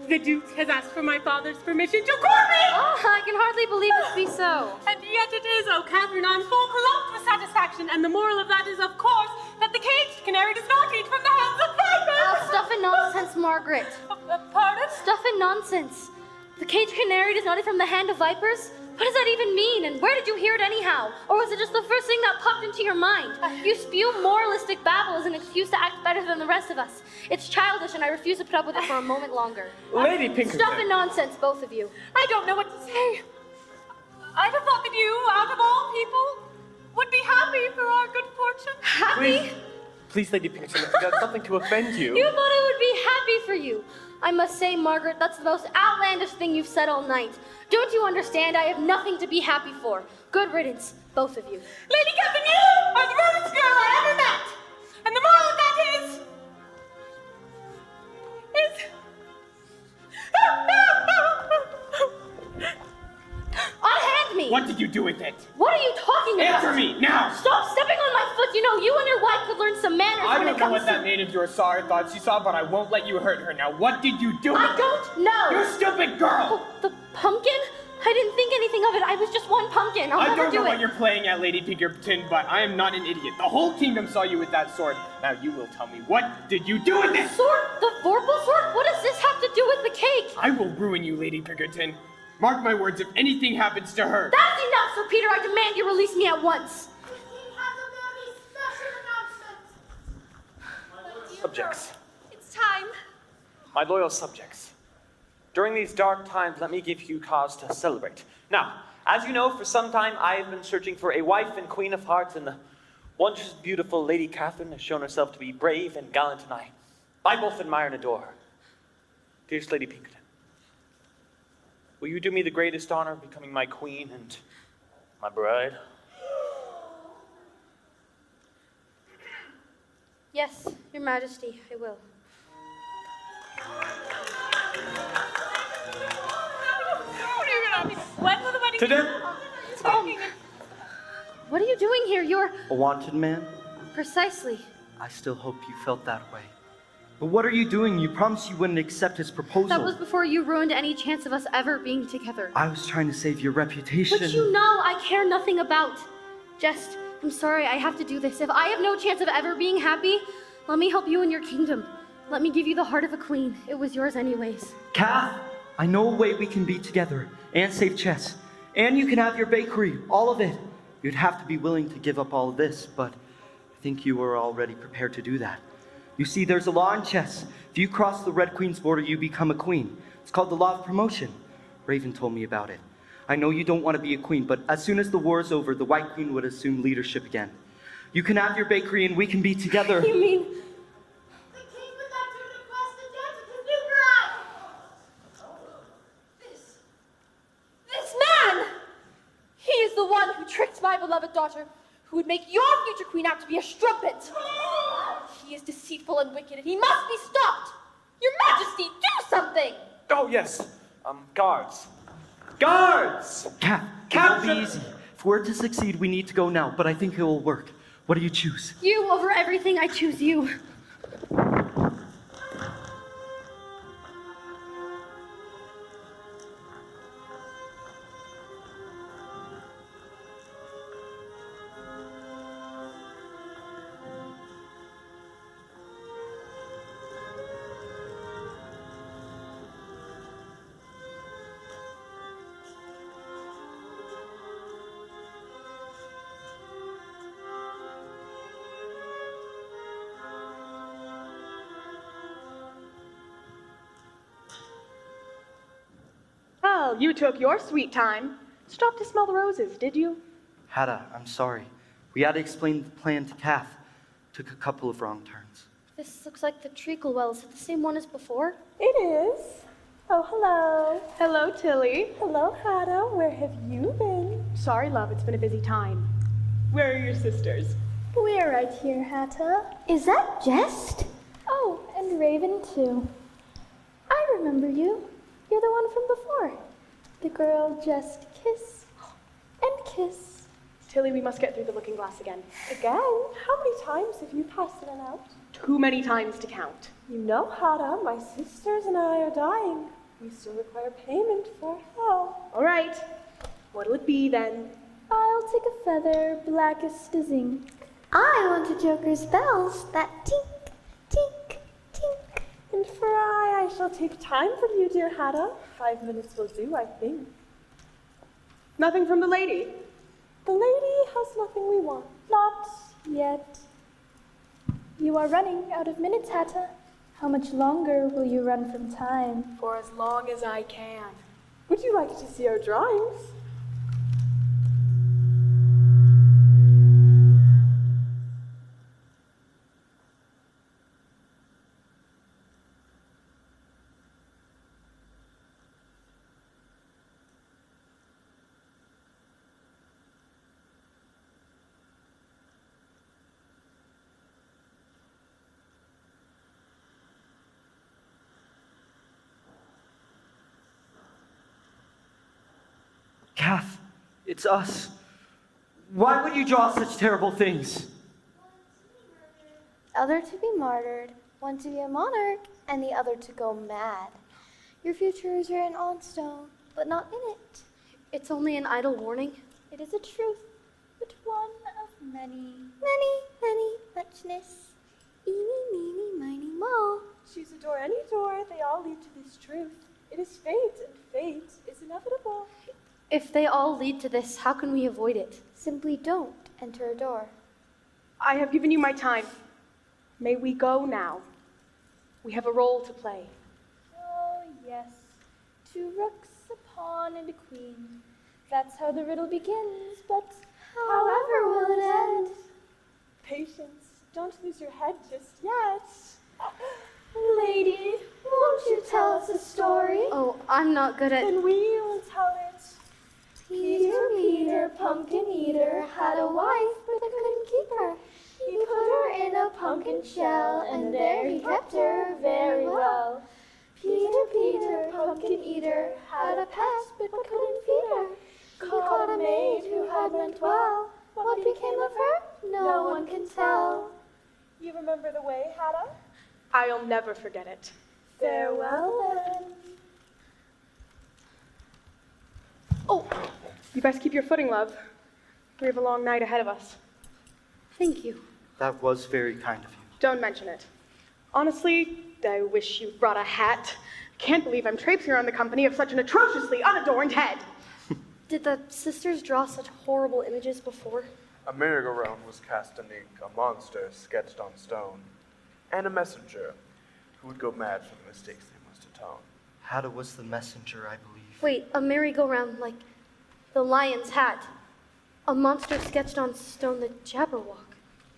The Duke has asked for my father's permission to court me! Oh, I can hardly believe it to be so. And yet it is, oh Catherine, I'm full corrupt with satisfaction, and the moral of that is, of course, that the caged canary does not eat from the hands of vipers! Oh, stuff and nonsense, Margaret. Pardon? Stuff and nonsense. The caged canary does not eat from the hand of vipers? What does that even mean, and where did you hear it anyhow? Or was it just the first thing that popped into your mind? You spew moralistic babble as an excuse to act better than the rest of us. It's childish, and I refuse to put up with it for a moment longer. Lady Pinkerton. Stuff and nonsense, both of you. I don't know what to say. I'd have thought that you, out of all people, would be happy for our good fortune. Happy? Please, Lady Pinkerton, if I've done something to offend you. You thought I would be happy for you. I must say, Margaret, that's the most outlandish thing you've said all night. Don't you understand? I have nothing to be happy for. Good riddance, both of you. Lady Catherine, you are the rudest girl I ever met. And the moral of that is... Unhand me! What did you do with it? What are you talking about? Answer me, now! Stop stepping on my foot! You know, you and your wife could learn some manners I when don't it know comes what that maid of yours saw or thought she saw, but I won't let you hurt her. Now, what did you do with I it? don't know! You stupid girl! Oh, the pumpkin? I didn't think anything of it. I was just one pumpkin. I'll I never don't do know it. what you're playing at, Lady Pinkerton, but I am not an idiot. The whole kingdom saw you with that sword. Now you will tell me, what did you do with it? Sword? The Vorpal sword? What does this have to do with the cake? I will ruin you, Lady Pinkerton. Mark my words, if anything happens to her. That's enough, Sir Peter. I demand you release me at once. Subjects. It's time. My loyal subjects. During these dark times, let me give you cause to celebrate. Now, as you know, for some time I have been searching for a wife and queen of hearts, and the wondrous beautiful Lady Catherine has shown herself to be brave and gallant, and I both admire and adore her. Dearest Lady Pinkerton, will you do me the greatest honor of becoming my queen and my bride? Yes, Your Majesty, I will. When will the wedding be? Today. What are you doing here? You're... A wanted man? Precisely. I still hope you felt that way. But what are you doing? You promised you wouldn't accept his proposal. That was before you ruined any chance of us ever being together. I was trying to save your reputation. But you know I care nothing about. Jest, I'm sorry, I have to do this. If I have no chance of ever being happy, let me help you in your kingdom. Let me give you the heart of a queen. It was yours anyways. Cath, I know a way we can be together and save chess. And you can have your bakery, all of it. You'd have to be willing to give up all of this, but I think you are already prepared to do that. You see, there's a law in chess. If you cross the Red Queen's border, you become a queen. It's called the law of promotion. Raven told me about it. I know you don't want to be a queen, but as soon as the war is over, the White Queen would assume leadership again. You can have your bakery and we can be together. You mean... This man! He is the one who tricked my beloved daughter, who would make your future queen out to be a strumpet. He is deceitful and wicked, and he must be stopped! Your Majesty, do something! Oh, yes. Guards. Guards! Cath, it won't be easy. If we're to succeed, we need to go now, but I think it will work. What do you choose? You over everything, I choose you. Well, you took your sweet time. Stop to smell the roses, did you? Hada, I'm sorry. We had to explain the plan to Cath. Took a couple of wrong turns. This looks like the treacle well. Is it the same one as before? It is. Oh, hello. Hello, Tilly. Hello, Hada. Where have you been? Sorry, love, it's been a busy time. Where are your sisters? We're right here, Hada. Is that Jest? Oh, and Raven, too. I remember you. You're the one from before. The girl just kiss and kiss. Tilly, we must get through the looking glass again. Again? How many times have you passed in and out? Too many times to count. You know, Hada, my sisters and I are dying. We still require payment for help. All right. What'll it be then? I'll take a feather blackest as ink. I want a joker's bells that tink, tink, tink. And for I shall take time from you, dear Hada. 5 minutes will do, I think. Nothing from the lady? The lady has nothing we want. Not yet. You are running out of minutes, Hada. How much longer will you run from time? For as long as I can. Would you like to see our drawings? Cath, it's us. Why would you draw such terrible things? Other to be martyred, one to be a monarch, and the other to go mad. Your future is written on stone, but not in it. It's only an idle warning. It is a truth, but one of many. Many muchness. Eeny, meeny, miny, mo. Choose a door, any door, they all lead to this truth. It is fate, and fate is inevitable. If they all lead to this, how can we avoid it? Simply don't enter a door. I have given you my time. May we go now? We have a role to play. Oh, yes. 2 rooks, a pawn, and a queen. That's how the riddle begins, but however will it end? Patience. Don't lose your head just yet. Lady, won't you tell us a I'm not good at... Then we'll tell it. Peter, Peter, pumpkin eater, had a wife, but couldn't keep her. He put her in a pumpkin shell, and there he kept her very well. Peter, Peter, pumpkin eater, had a pet, but couldn't feed her. He caught a maid who had meant well. What became of her? No one can tell. You remember the way, Hatta? I'll never forget it. Farewell, then. Oh, you best keep your footing, love. We have a long night ahead of us. Thank you. That was very kind of you. Don't mention it. Honestly, I wish you brought a hat. Can't believe I'm traipsing around the company of such an atrociously unadorned head. Did the sisters draw such horrible images before? A merry-go-round was cast in ink, a monster sketched on stone, and a messenger who would go mad for the mistakes they must atone. Hatta was the messenger, I believe. Wait, a merry-go-round like the lion's hat. A monster sketched on stone, the Jabberwock.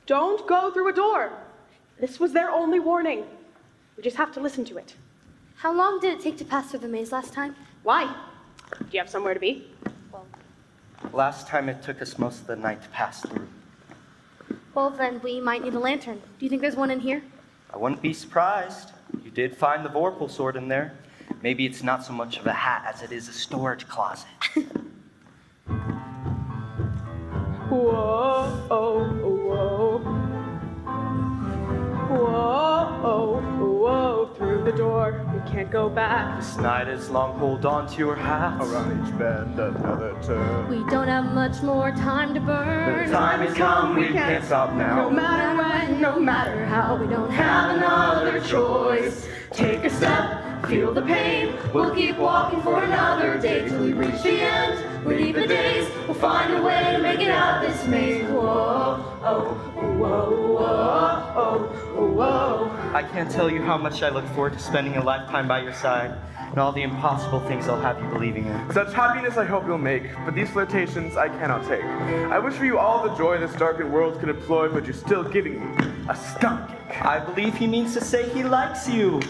Don't go through a door. This was their only warning. We just have to listen to it. How long did it take to pass through the maze last time? Why? Do you have somewhere to be? Last time it took us most of the night to pass through. Well, then we might need a lantern. Do you think there's one in here? I wouldn't be surprised. You did find the Vorpal sword in there. Maybe it's not so much of a hat as it is a storage closet. Whoa, oh, whoa. Whoa, oh, whoa. Through the door, we can't go back. This night is long, hold on to your hat. Around each bend, another turn. We don't have much more time to burn. The time has come, we can't stop now. No matter when, no matter how, We don't Have another choice. Take a step. Feel the pain. We'll keep walking for another day till we reach the end. We'll leave the days. We'll find a way to make it out of this maze. Whoa, oh, whoa, whoa, oh, whoa. I can't tell you how much I look forward to spending a lifetime by your side and all the impossible things I'll have you believing in. Such happiness I hope you'll make, but these flirtations I cannot take. I wish for you all the joy this darkened world could employ, but you're still giving me a stomach ache. I believe he means to say he likes you.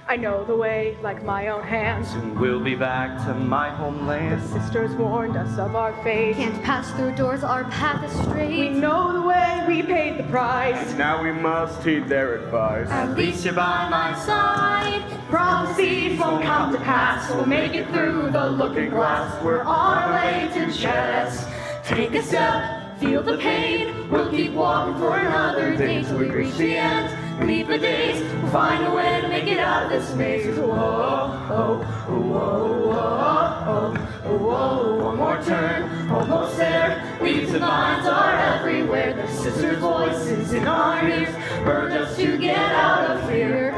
I know the way like my own hand. Soon we'll be back to my homeland. The sisters warned us of our fate. Can't pass through doors, our path is straight. We know the way, we paid the price. And now we must heed their advice. At least you're by my side. Prophecies won't come to pass. We'll make it through the looking glass. We're on our way to Jest. Take a step, feel the pain. We'll keep walking for another day till we reach the end. Leave the days, we'll find a way to make it out of this maze. Whoa, oh, whoa, whoa, oh, whoa. One more turn, almost there. Leaves and vines are everywhere. The sisters' voices in our ears urge us to get out of here.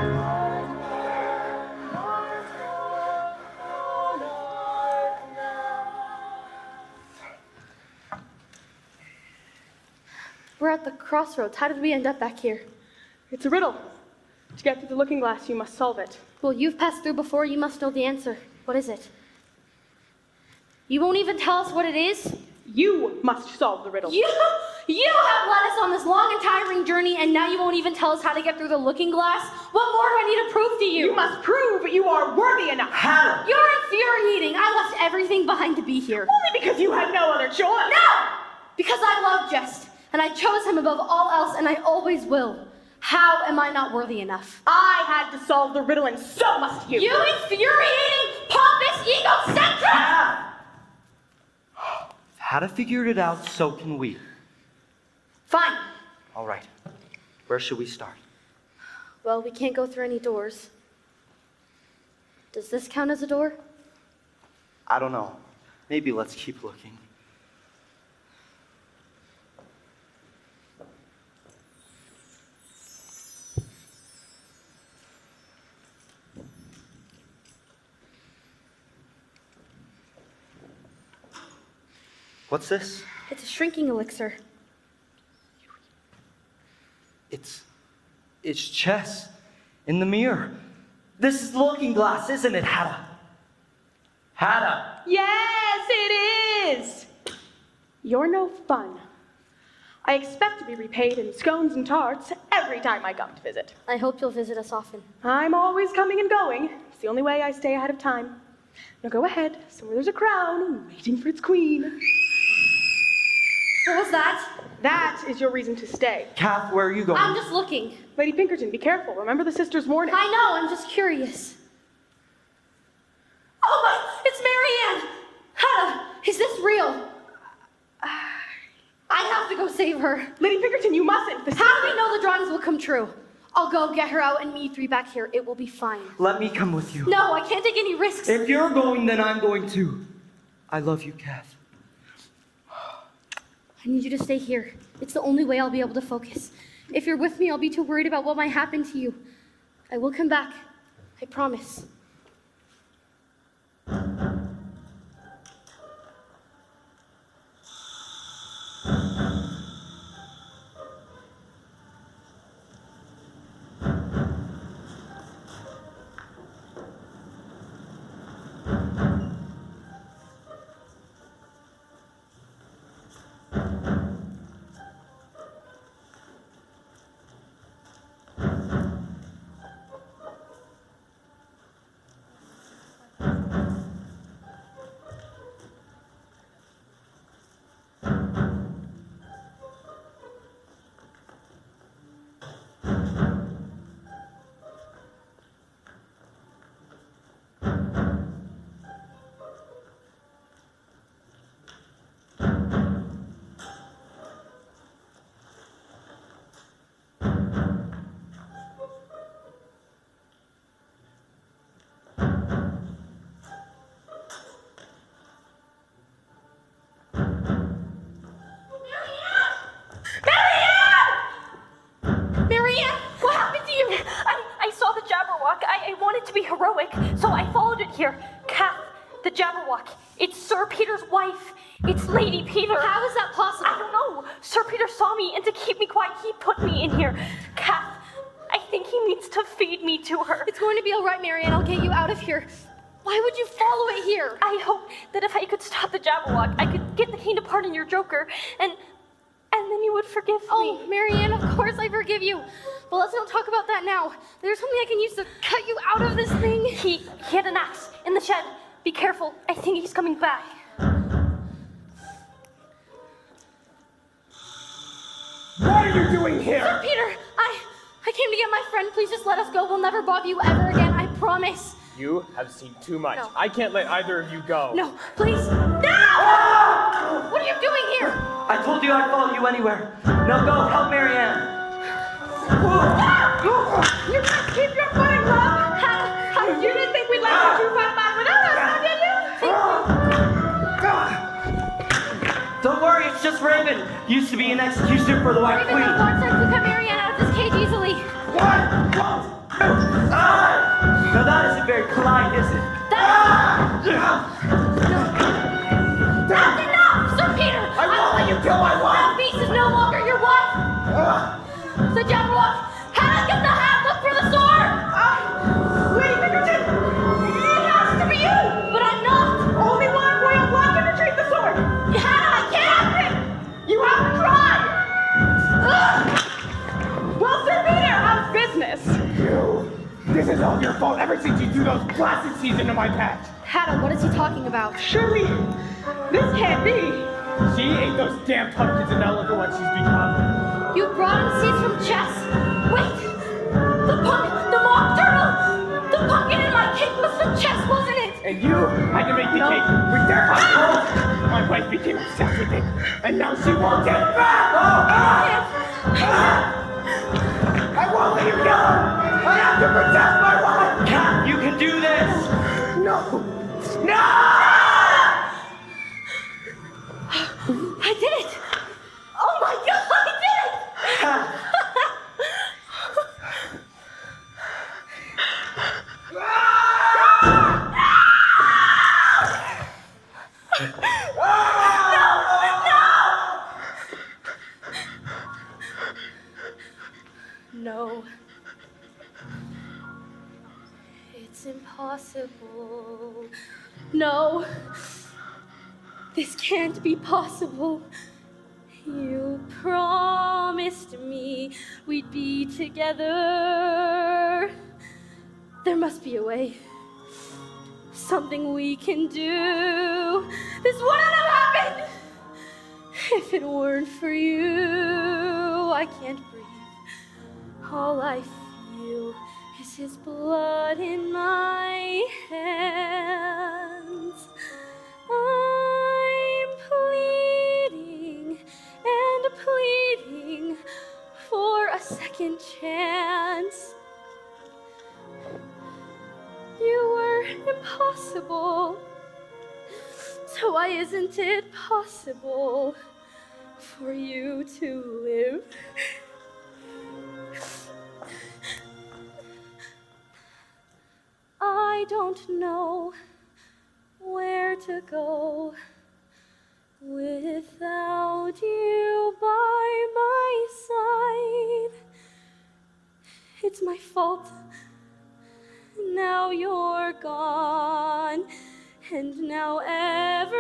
We're at the crossroads. How did we end up back here? It's a riddle. To get through the looking glass, you must solve it. Well, you've passed through before. You must know the answer. What is it? You won't even tell us what it is? You must solve the riddle. You have led us on this long and tiring journey, and now you won't even tell us how to get through the looking glass? What more do I need to prove to you? You must prove you are worthy enough. Hannah! You're infuriating. I left everything behind to be here. Only because you had no other choice. No! Because I love Jest, and I chose him above all else, and I always will. How am I not worthy enough? I had to solve the riddle, and so must you. You infuriating, pompous, egocentric! Hatta figured it out, so can we. Fine. All right. Where should we start? Well, we can't go through any doors. Does this count as a door? I don't know. Maybe let's keep looking. What's this? It's a shrinking elixir. It's chess in the mirror. This is the looking glass, isn't it, Hatta? Hatta! Yes, it is. You're no fun. I expect to be repaid in scones and tarts every time I come to visit. I hope you'll visit us often. I'm always coming and going. It's the only way I stay ahead of time. Now go ahead, somewhere there's a crown waiting for its queen. What was that? That is your reason to stay. Cath, where are you going? I'm just looking. Lady Pinkerton, be careful. Remember the sister's warning. I know, I'm just curious. Oh my, it's Marianne! Hannah, is this real? I have to go save her. Lady Pinkerton, you mustn't. How do we know the drawings will come true? I'll go get her out and meet you three back here. It will be fine. Let me come with you. No, I can't take any risks. If you're going, then I'm going too. I love you, Cath. I need you to stay here. It's the only way I'll be able to focus. If you're with me, I'll be too worried about what might happen to you. I will come back. I promise. I wanted to be heroic, so I followed it here. Cath, the Jabberwock. It's Sir Peter's wife. It's Lady Peter. How is that possible? I don't know. Sir Peter saw me, and to keep me quiet, he put me in here. Cath, I think he needs to feed me to her. It's going to be all right, Marianne. I'll get you out of here. Why would you follow it here? I hope that if I could stop the Jabberwock, I could get the king to pardon your Joker, and then you would forgive me. Oh, Marianne, of course I forgive you. But let's not talk about that now. There's something I can use to cut you out of this thing. He had an axe in the shed. Be careful. I think he's coming back. What are you doing here? Sir Peter, I came to get my friend. Please just let us go. We'll never bother you ever again. I promise. You have seen too much. No. I can't let either of you go. No, please. No! What are you doing here? I told you I'd follow you anywhere. Now go, help Marianne. You must keep your footing, love. You didn't think we'd let you fight by without us, did you? Don't worry, it's just Raven. Used to be an executioner for the White Raven, Queen. the Lord said to cut Marianne out of this cage easily. Now that isn't very polite, is it? That's enough, Sir Peter! I won't let you kill my wife! That beast is no longer your wife! The Jabberwock! Hannah, get the hat! Look for the sword! Lady Pinkerton! It has to be you! But I'm not! Only one royal blood can retrieve the sword! Hannah, I can't! You have to try! Well, Sir Peter, how's business? This is all your fault ever since you threw those blasted seeds into my patch. Hannah, what is he talking about? Surely, this can't be. She ate those damn pumpkins and now look at what she's become. You brought him seeds from Jest. Wait! The mock turtle! The pumpkin in my cake was from Jest, wasn't it? And you had to make the cake with their household. My wife became obsessed with it, and now she won't get it back! I won't let you go! I have to protect my wife! Cath, you can do this! No! No! I did it! Oh my God, I did it! Cath! No. It's impossible. No. This can't be possible. You promised me we'd be together. There must be a way. Something we can do. This wouldn't have happened if it weren't for you. I can't breathe. All I feel is his blood in my hands. I'm pleading and pleading for a second chance. You were impossible, so why isn't it possible for you to live? I don't know where to go without you by my side. It's my fault. Now you're gone, and now everything's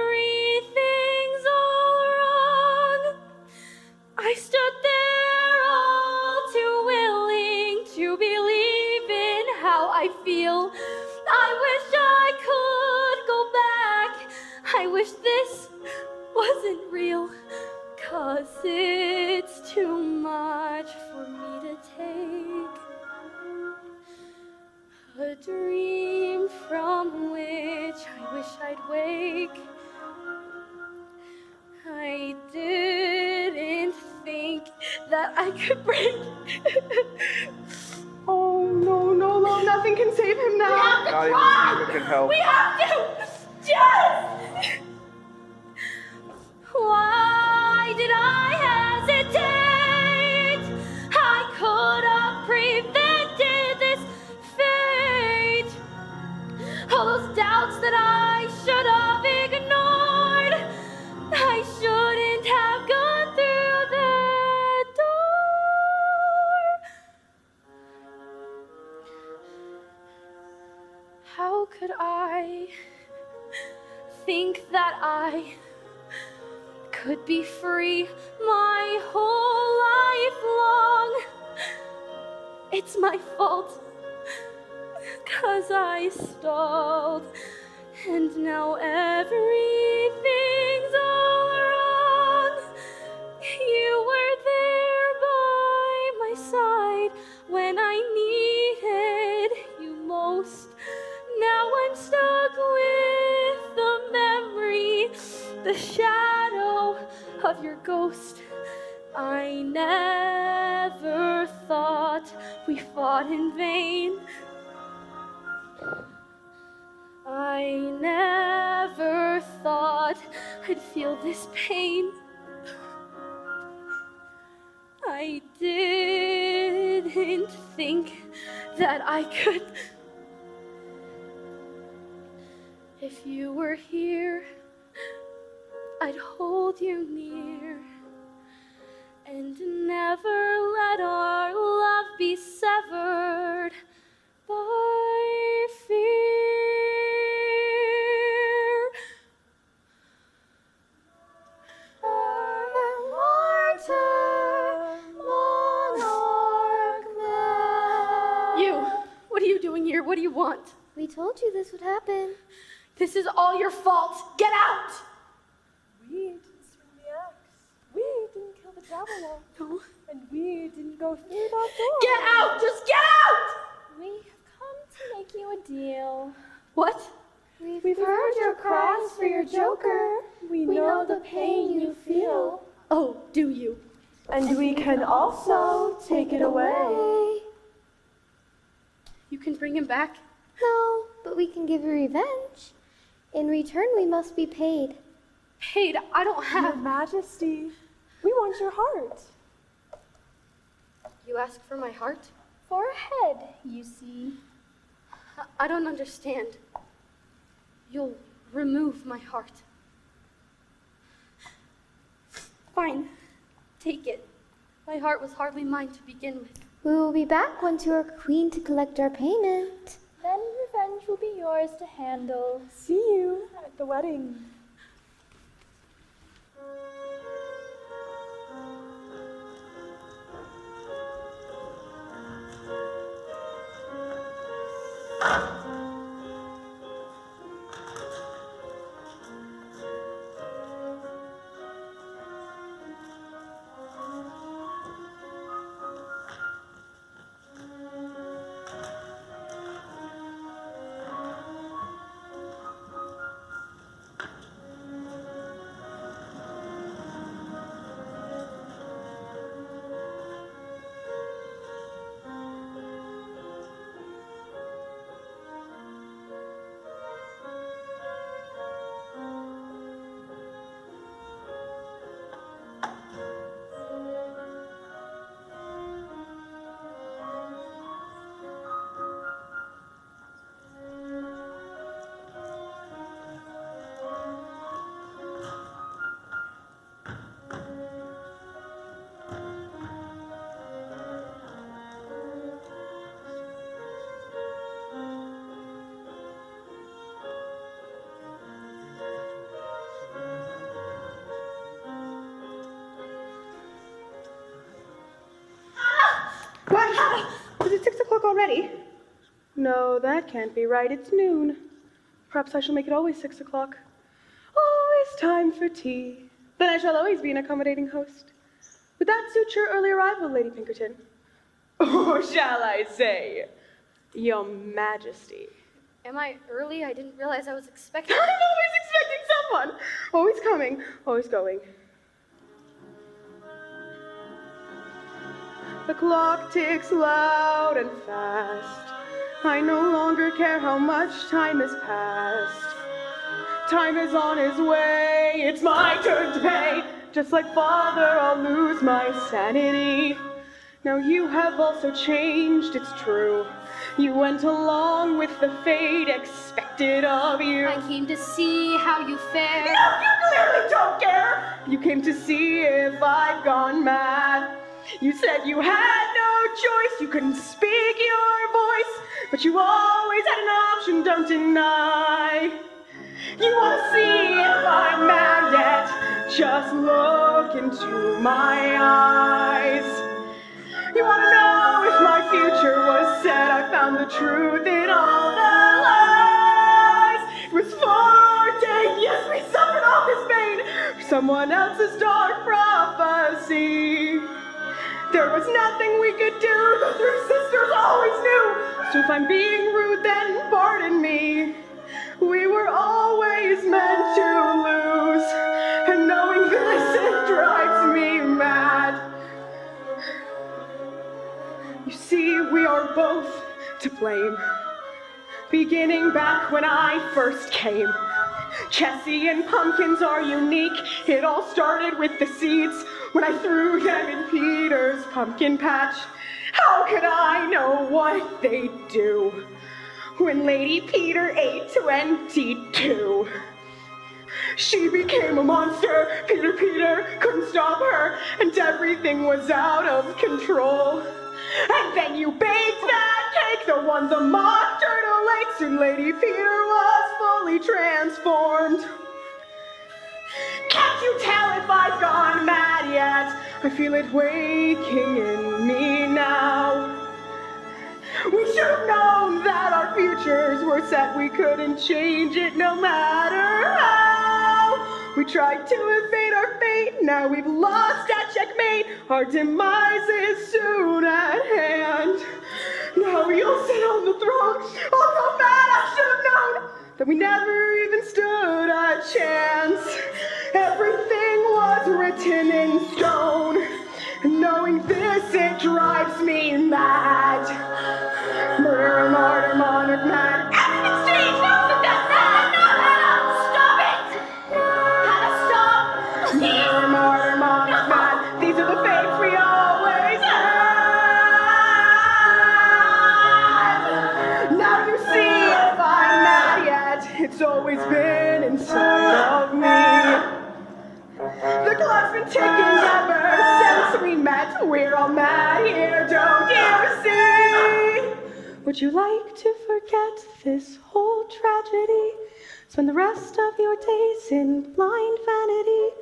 all wrong. I stood there all too willing to believe in how I feel. I wish I could go back. I wish this wasn't real, 'cause it's too much for me to take. A dream from which I wish I'd wake. I didn't think that I could break. Oh, no, nothing can save him now. Not even Steven can help. We have to! Just! Why did I hesitate? I could have prevented this fate. All those doubts that I should have ignored. I shouldn't have gone through that door. How could I think that I could be free my whole life long? It's my fault, 'cause I stalled, and now everything's all wrong. You were there by my side when I needed you most. Now I'm stuck with the memory, the shadow of your ghost. I never thought we fought in vain. I never thought I'd feel this pain. I didn't think that I could. If you were here, I'd hold you near and never let our love be severed by fear. You, what are you doing here? What do you want? We told you this would happen. This is all your fault. Get out! We didn't swing the axe. We didn't kill the Jabberwock. No. And we didn't go through that door. Get out! Just get out! We have come to make you a deal. What? We've heard your cries for your joker. We know the pain you feel. Oh, do you? And we can also take it away. You can bring him back? No, but we can give you revenge. In return, we must be paid. Paid? I don't have. Your Majesty, we want your heart. You ask for my heart? For a head, you see. I don't understand. You'll remove my heart. Fine. Take it. My heart was hardly mine to begin with. We will be back once you are queen to collect our payment. Then revenge will be yours to handle. See you at the wedding. What? Is it 6 o'clock already? No, that can't be right. It's noon. Perhaps I shall make it always 6 o'clock. Always time for tea. Then I shall always be an accommodating host. Would that suit your early arrival, Lady Pinkerton? Or shall I say, Your Majesty? Am I early? I didn't realize I was expecting... I'm always expecting someone. Always coming, always going. The clock ticks loud and fast. I no longer care how much time has passed. Time is on his way. It's my turn to pay. Just like father, I'll lose my sanity. Now you have also changed, it's true. You went along with the fate expected of you. I came to see how you fare. No, you clearly don't care. You came to see if I've gone mad. You said you had no choice, you couldn't speak your voice, but you always had an option, don't deny. You want to see if I'm mad yet? Just look into my eyes. You want to know if my future was set? I found the truth in all the lies. It was foreordained, yes, we suffered all this pain for someone else's dark prophecy. There was nothing we could do, the three sisters always knew. So if I'm being rude, then pardon me. We were always meant to lose, and knowing this, it drives me mad. You see, we are both to blame. Beginning back when I first came. Jessie and pumpkins are unique. It all started with the seeds when I threw them in Peter's pumpkin patch. How could I know what they'd do when Lady Peter ate 22? She became a monster. Peter couldn't stop her, and everything was out of control. And then you baked that cake, the one the mock turtle ate. Soon Lady Peter was fully transformed. Can't you tell if I've gone mad yet? I feel it waking in me now. We should have known that our futures were set. We couldn't change it no matter how. We tried to evade our fate. Now we've lost at checkmate. Our demise is soon at hand. Now you'll sit on the throne. Oh, so bad I should have known that we never even stood a chance. Everything was written in stone. And knowing this, it drives me mad. Murder, martyr, monarch, mad. Everything's changed. Now it's death. No, Hannah, stop it. Hannah, stop. Murder, martyr, monarch, mad. These are the fates we always had. Now you see if I'm mad yet. It's always been inside of me. The clock's been ticking ever since we met. We're all mad here, don't you see? Would you like to forget this whole tragedy? Spend the rest of your days in blind vanity.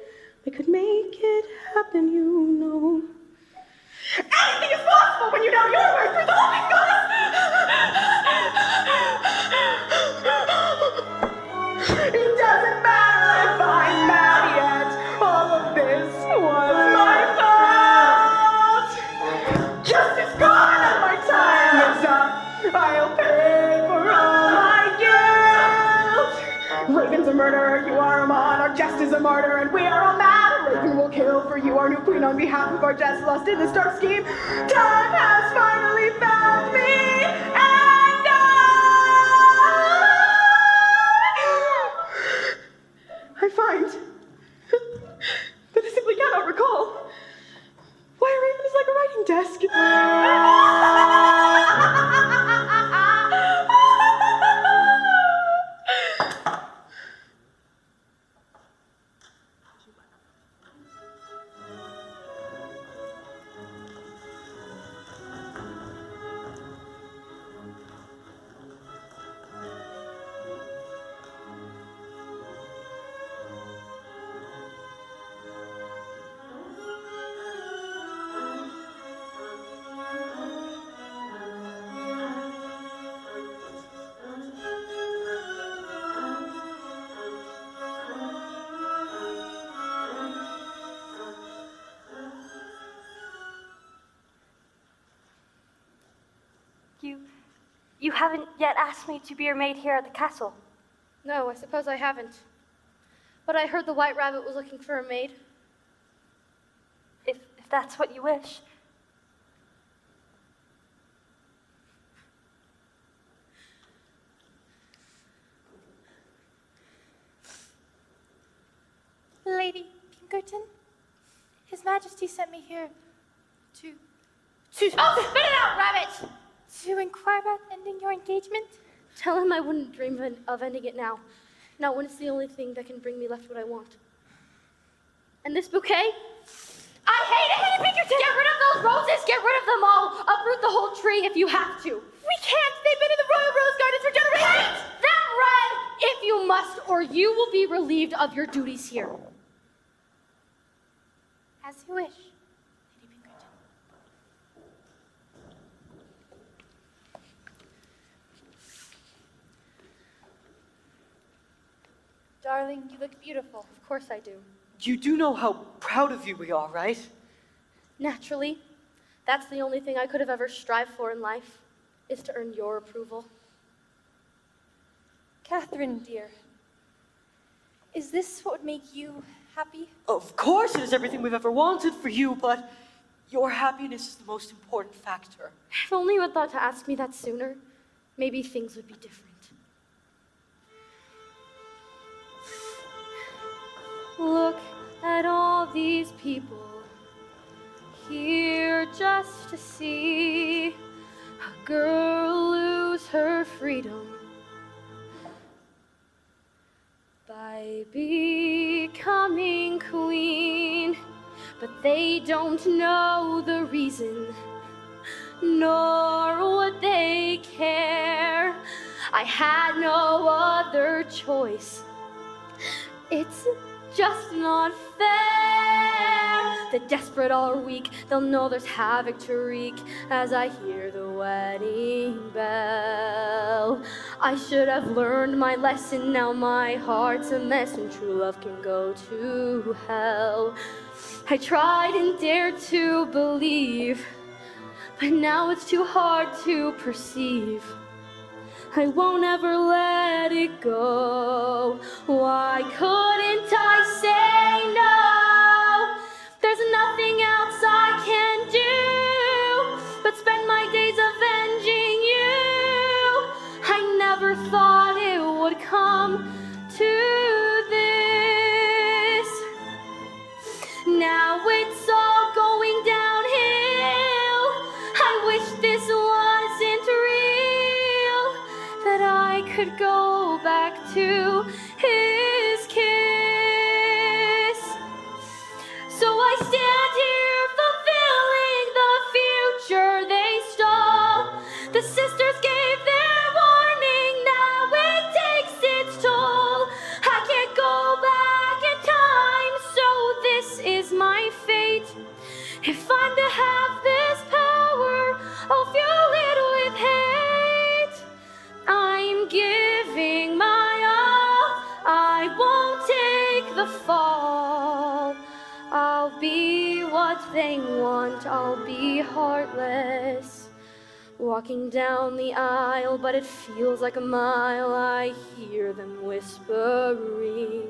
We could make it happen, you know. Anything is possible when you know your worth for the living goddess. a murderer, you are a mod, our Jest is a martyr, and we are all mad. Raven will kill for you, our new queen, on behalf of our Jest, lost in this dark scheme. Time has finally found me, and I find that I simply cannot recall why a raven is like a writing desk. You haven't yet asked me to be your maid here at the castle. No, I suppose I haven't. But I heard the White Rabbit was looking for a maid. If that's what you wish. Lady Pinkerton, His Majesty sent me here to... Oh, spit it out, Rabbit! To inquire about ending your engagement? Tell him I wouldn't dream of ending it now. Not when it's the only thing that can bring me left what I want. And this bouquet? I hate it! Lady Pinkerton! Get rid of those roses! Get rid of them all! Uproot the whole tree if you have to. We can't! They've been in the Royal Rose Gardens for generations! Paint them red if you must, or you will be relieved of your duties here. As you wish. Darling, you look beautiful. Of course I do. You do know how proud of you we are, right? Naturally. That's the only thing I could have ever strived for in life, is to earn your approval. Catherine, dear, is this what would make you happy? Of course it is everything we've ever wanted for you, but your happiness is the most important factor. If only you had thought to ask me that sooner, maybe things would be different. Look at all these people here just to see a girl lose her freedom by becoming queen. But they don't know the reason, nor would they care. I had no other choice. It's just not fair. The desperate are weak, they'll know there's havoc to wreak as I hear the wedding bell. I should have learned my lesson, now my heart's a mess and true love can go to hell. I tried and dared to believe, but now it's too hard to perceive. I won't ever let it go. Why couldn't I say no? There's nothing else I can do but spend my days avenging you. I never thought it would come to this. Now it's all going downhill. I wish this wasn't real, that I could go back to his kiss. So I stand here fulfilling the future they stole. The sisters gave their warning, now it takes its toll. I can't go back in time, so this is my fate. If I'm to have this power, I'll fuel it with hate. I'm giving my all, I won't take the fall. I'll be what they want, I'll be heartless. Walking down the aisle, but it feels like a mile. I hear them whispering.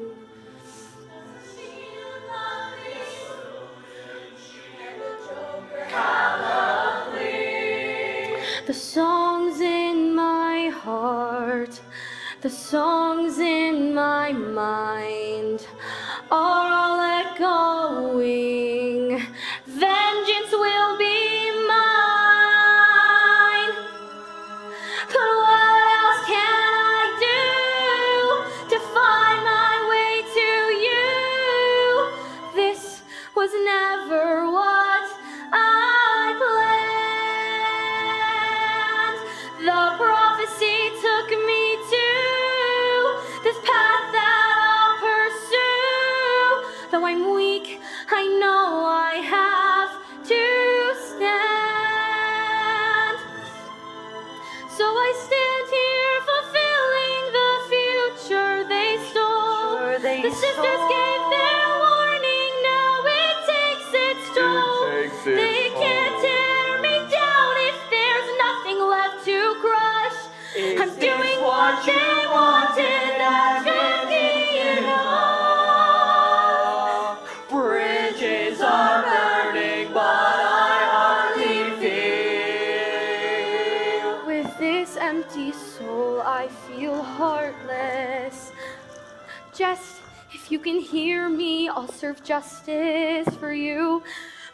The songs in my heart, the songs in my mind are all echoing. Vengeance will be mine. But what else can I do to find my way to you? This was never what I planned. The prophecy took me to this path that I'll pursue. Though I'm weak, I know I have to stand. So I stand here fulfilling the future they stole. The sisters gave their warning, now it takes its toll. They can't tear me down if there's nothing left to crush. I'm doing what they wanted, after being enough. Bridges are burning, but I hardly feel. With this empty soul, I feel heartless. Jest, if you can hear me, I'll serve justice for you.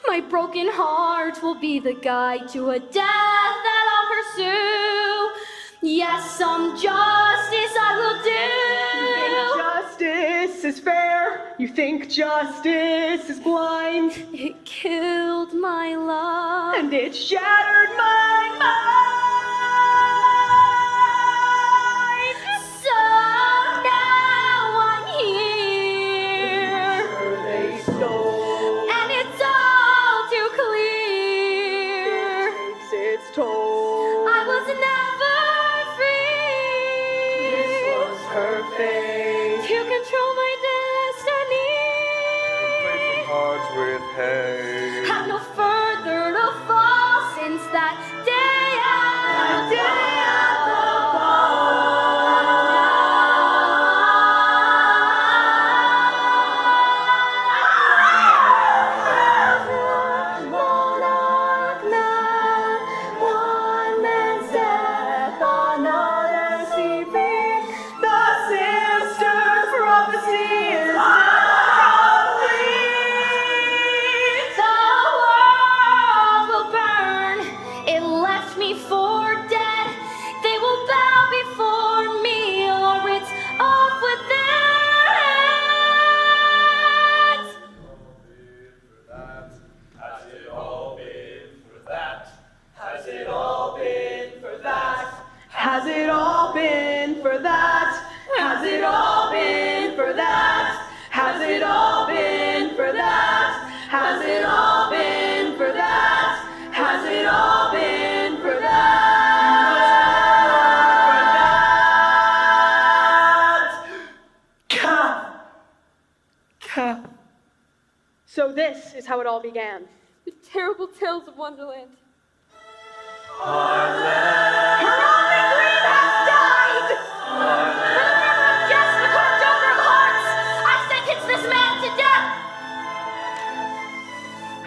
My broken heart will be the guide to a death that I'll pursue. Yes, some justice I will do. Justice is fair. You think justice is blind. It killed my love. And it shattered my mind. So now I'm here. They stole. And it's all too clear. It takes its toll. I was never free. This was her fate. To control my destiny. Replacing hearts with hate. Have no further to fall since that day at the Monarch man, one man's death, another's sleeping. The sister's prophecy is complete. The world will burn. It left me for dead. They will bow before me, or it's off with their heads. Has it all been for that? Has it all been for that? Has it all been for that? Has it all been for that? Has it all been for that? Has it all been for that? Has it all been for that? Cath. So this is how it all began. The terrible tales of Wonderland. Her only dream has died! Yes, the carved over of hearts! I sentence this man to death!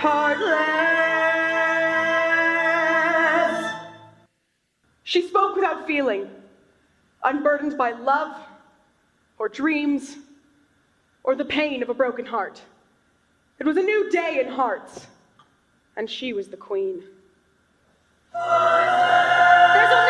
Heartless! She spoke without feeling, unburdened by love, or dreams, or the pain of a broken heart. It was a new day in hearts, and she was the queen. There's a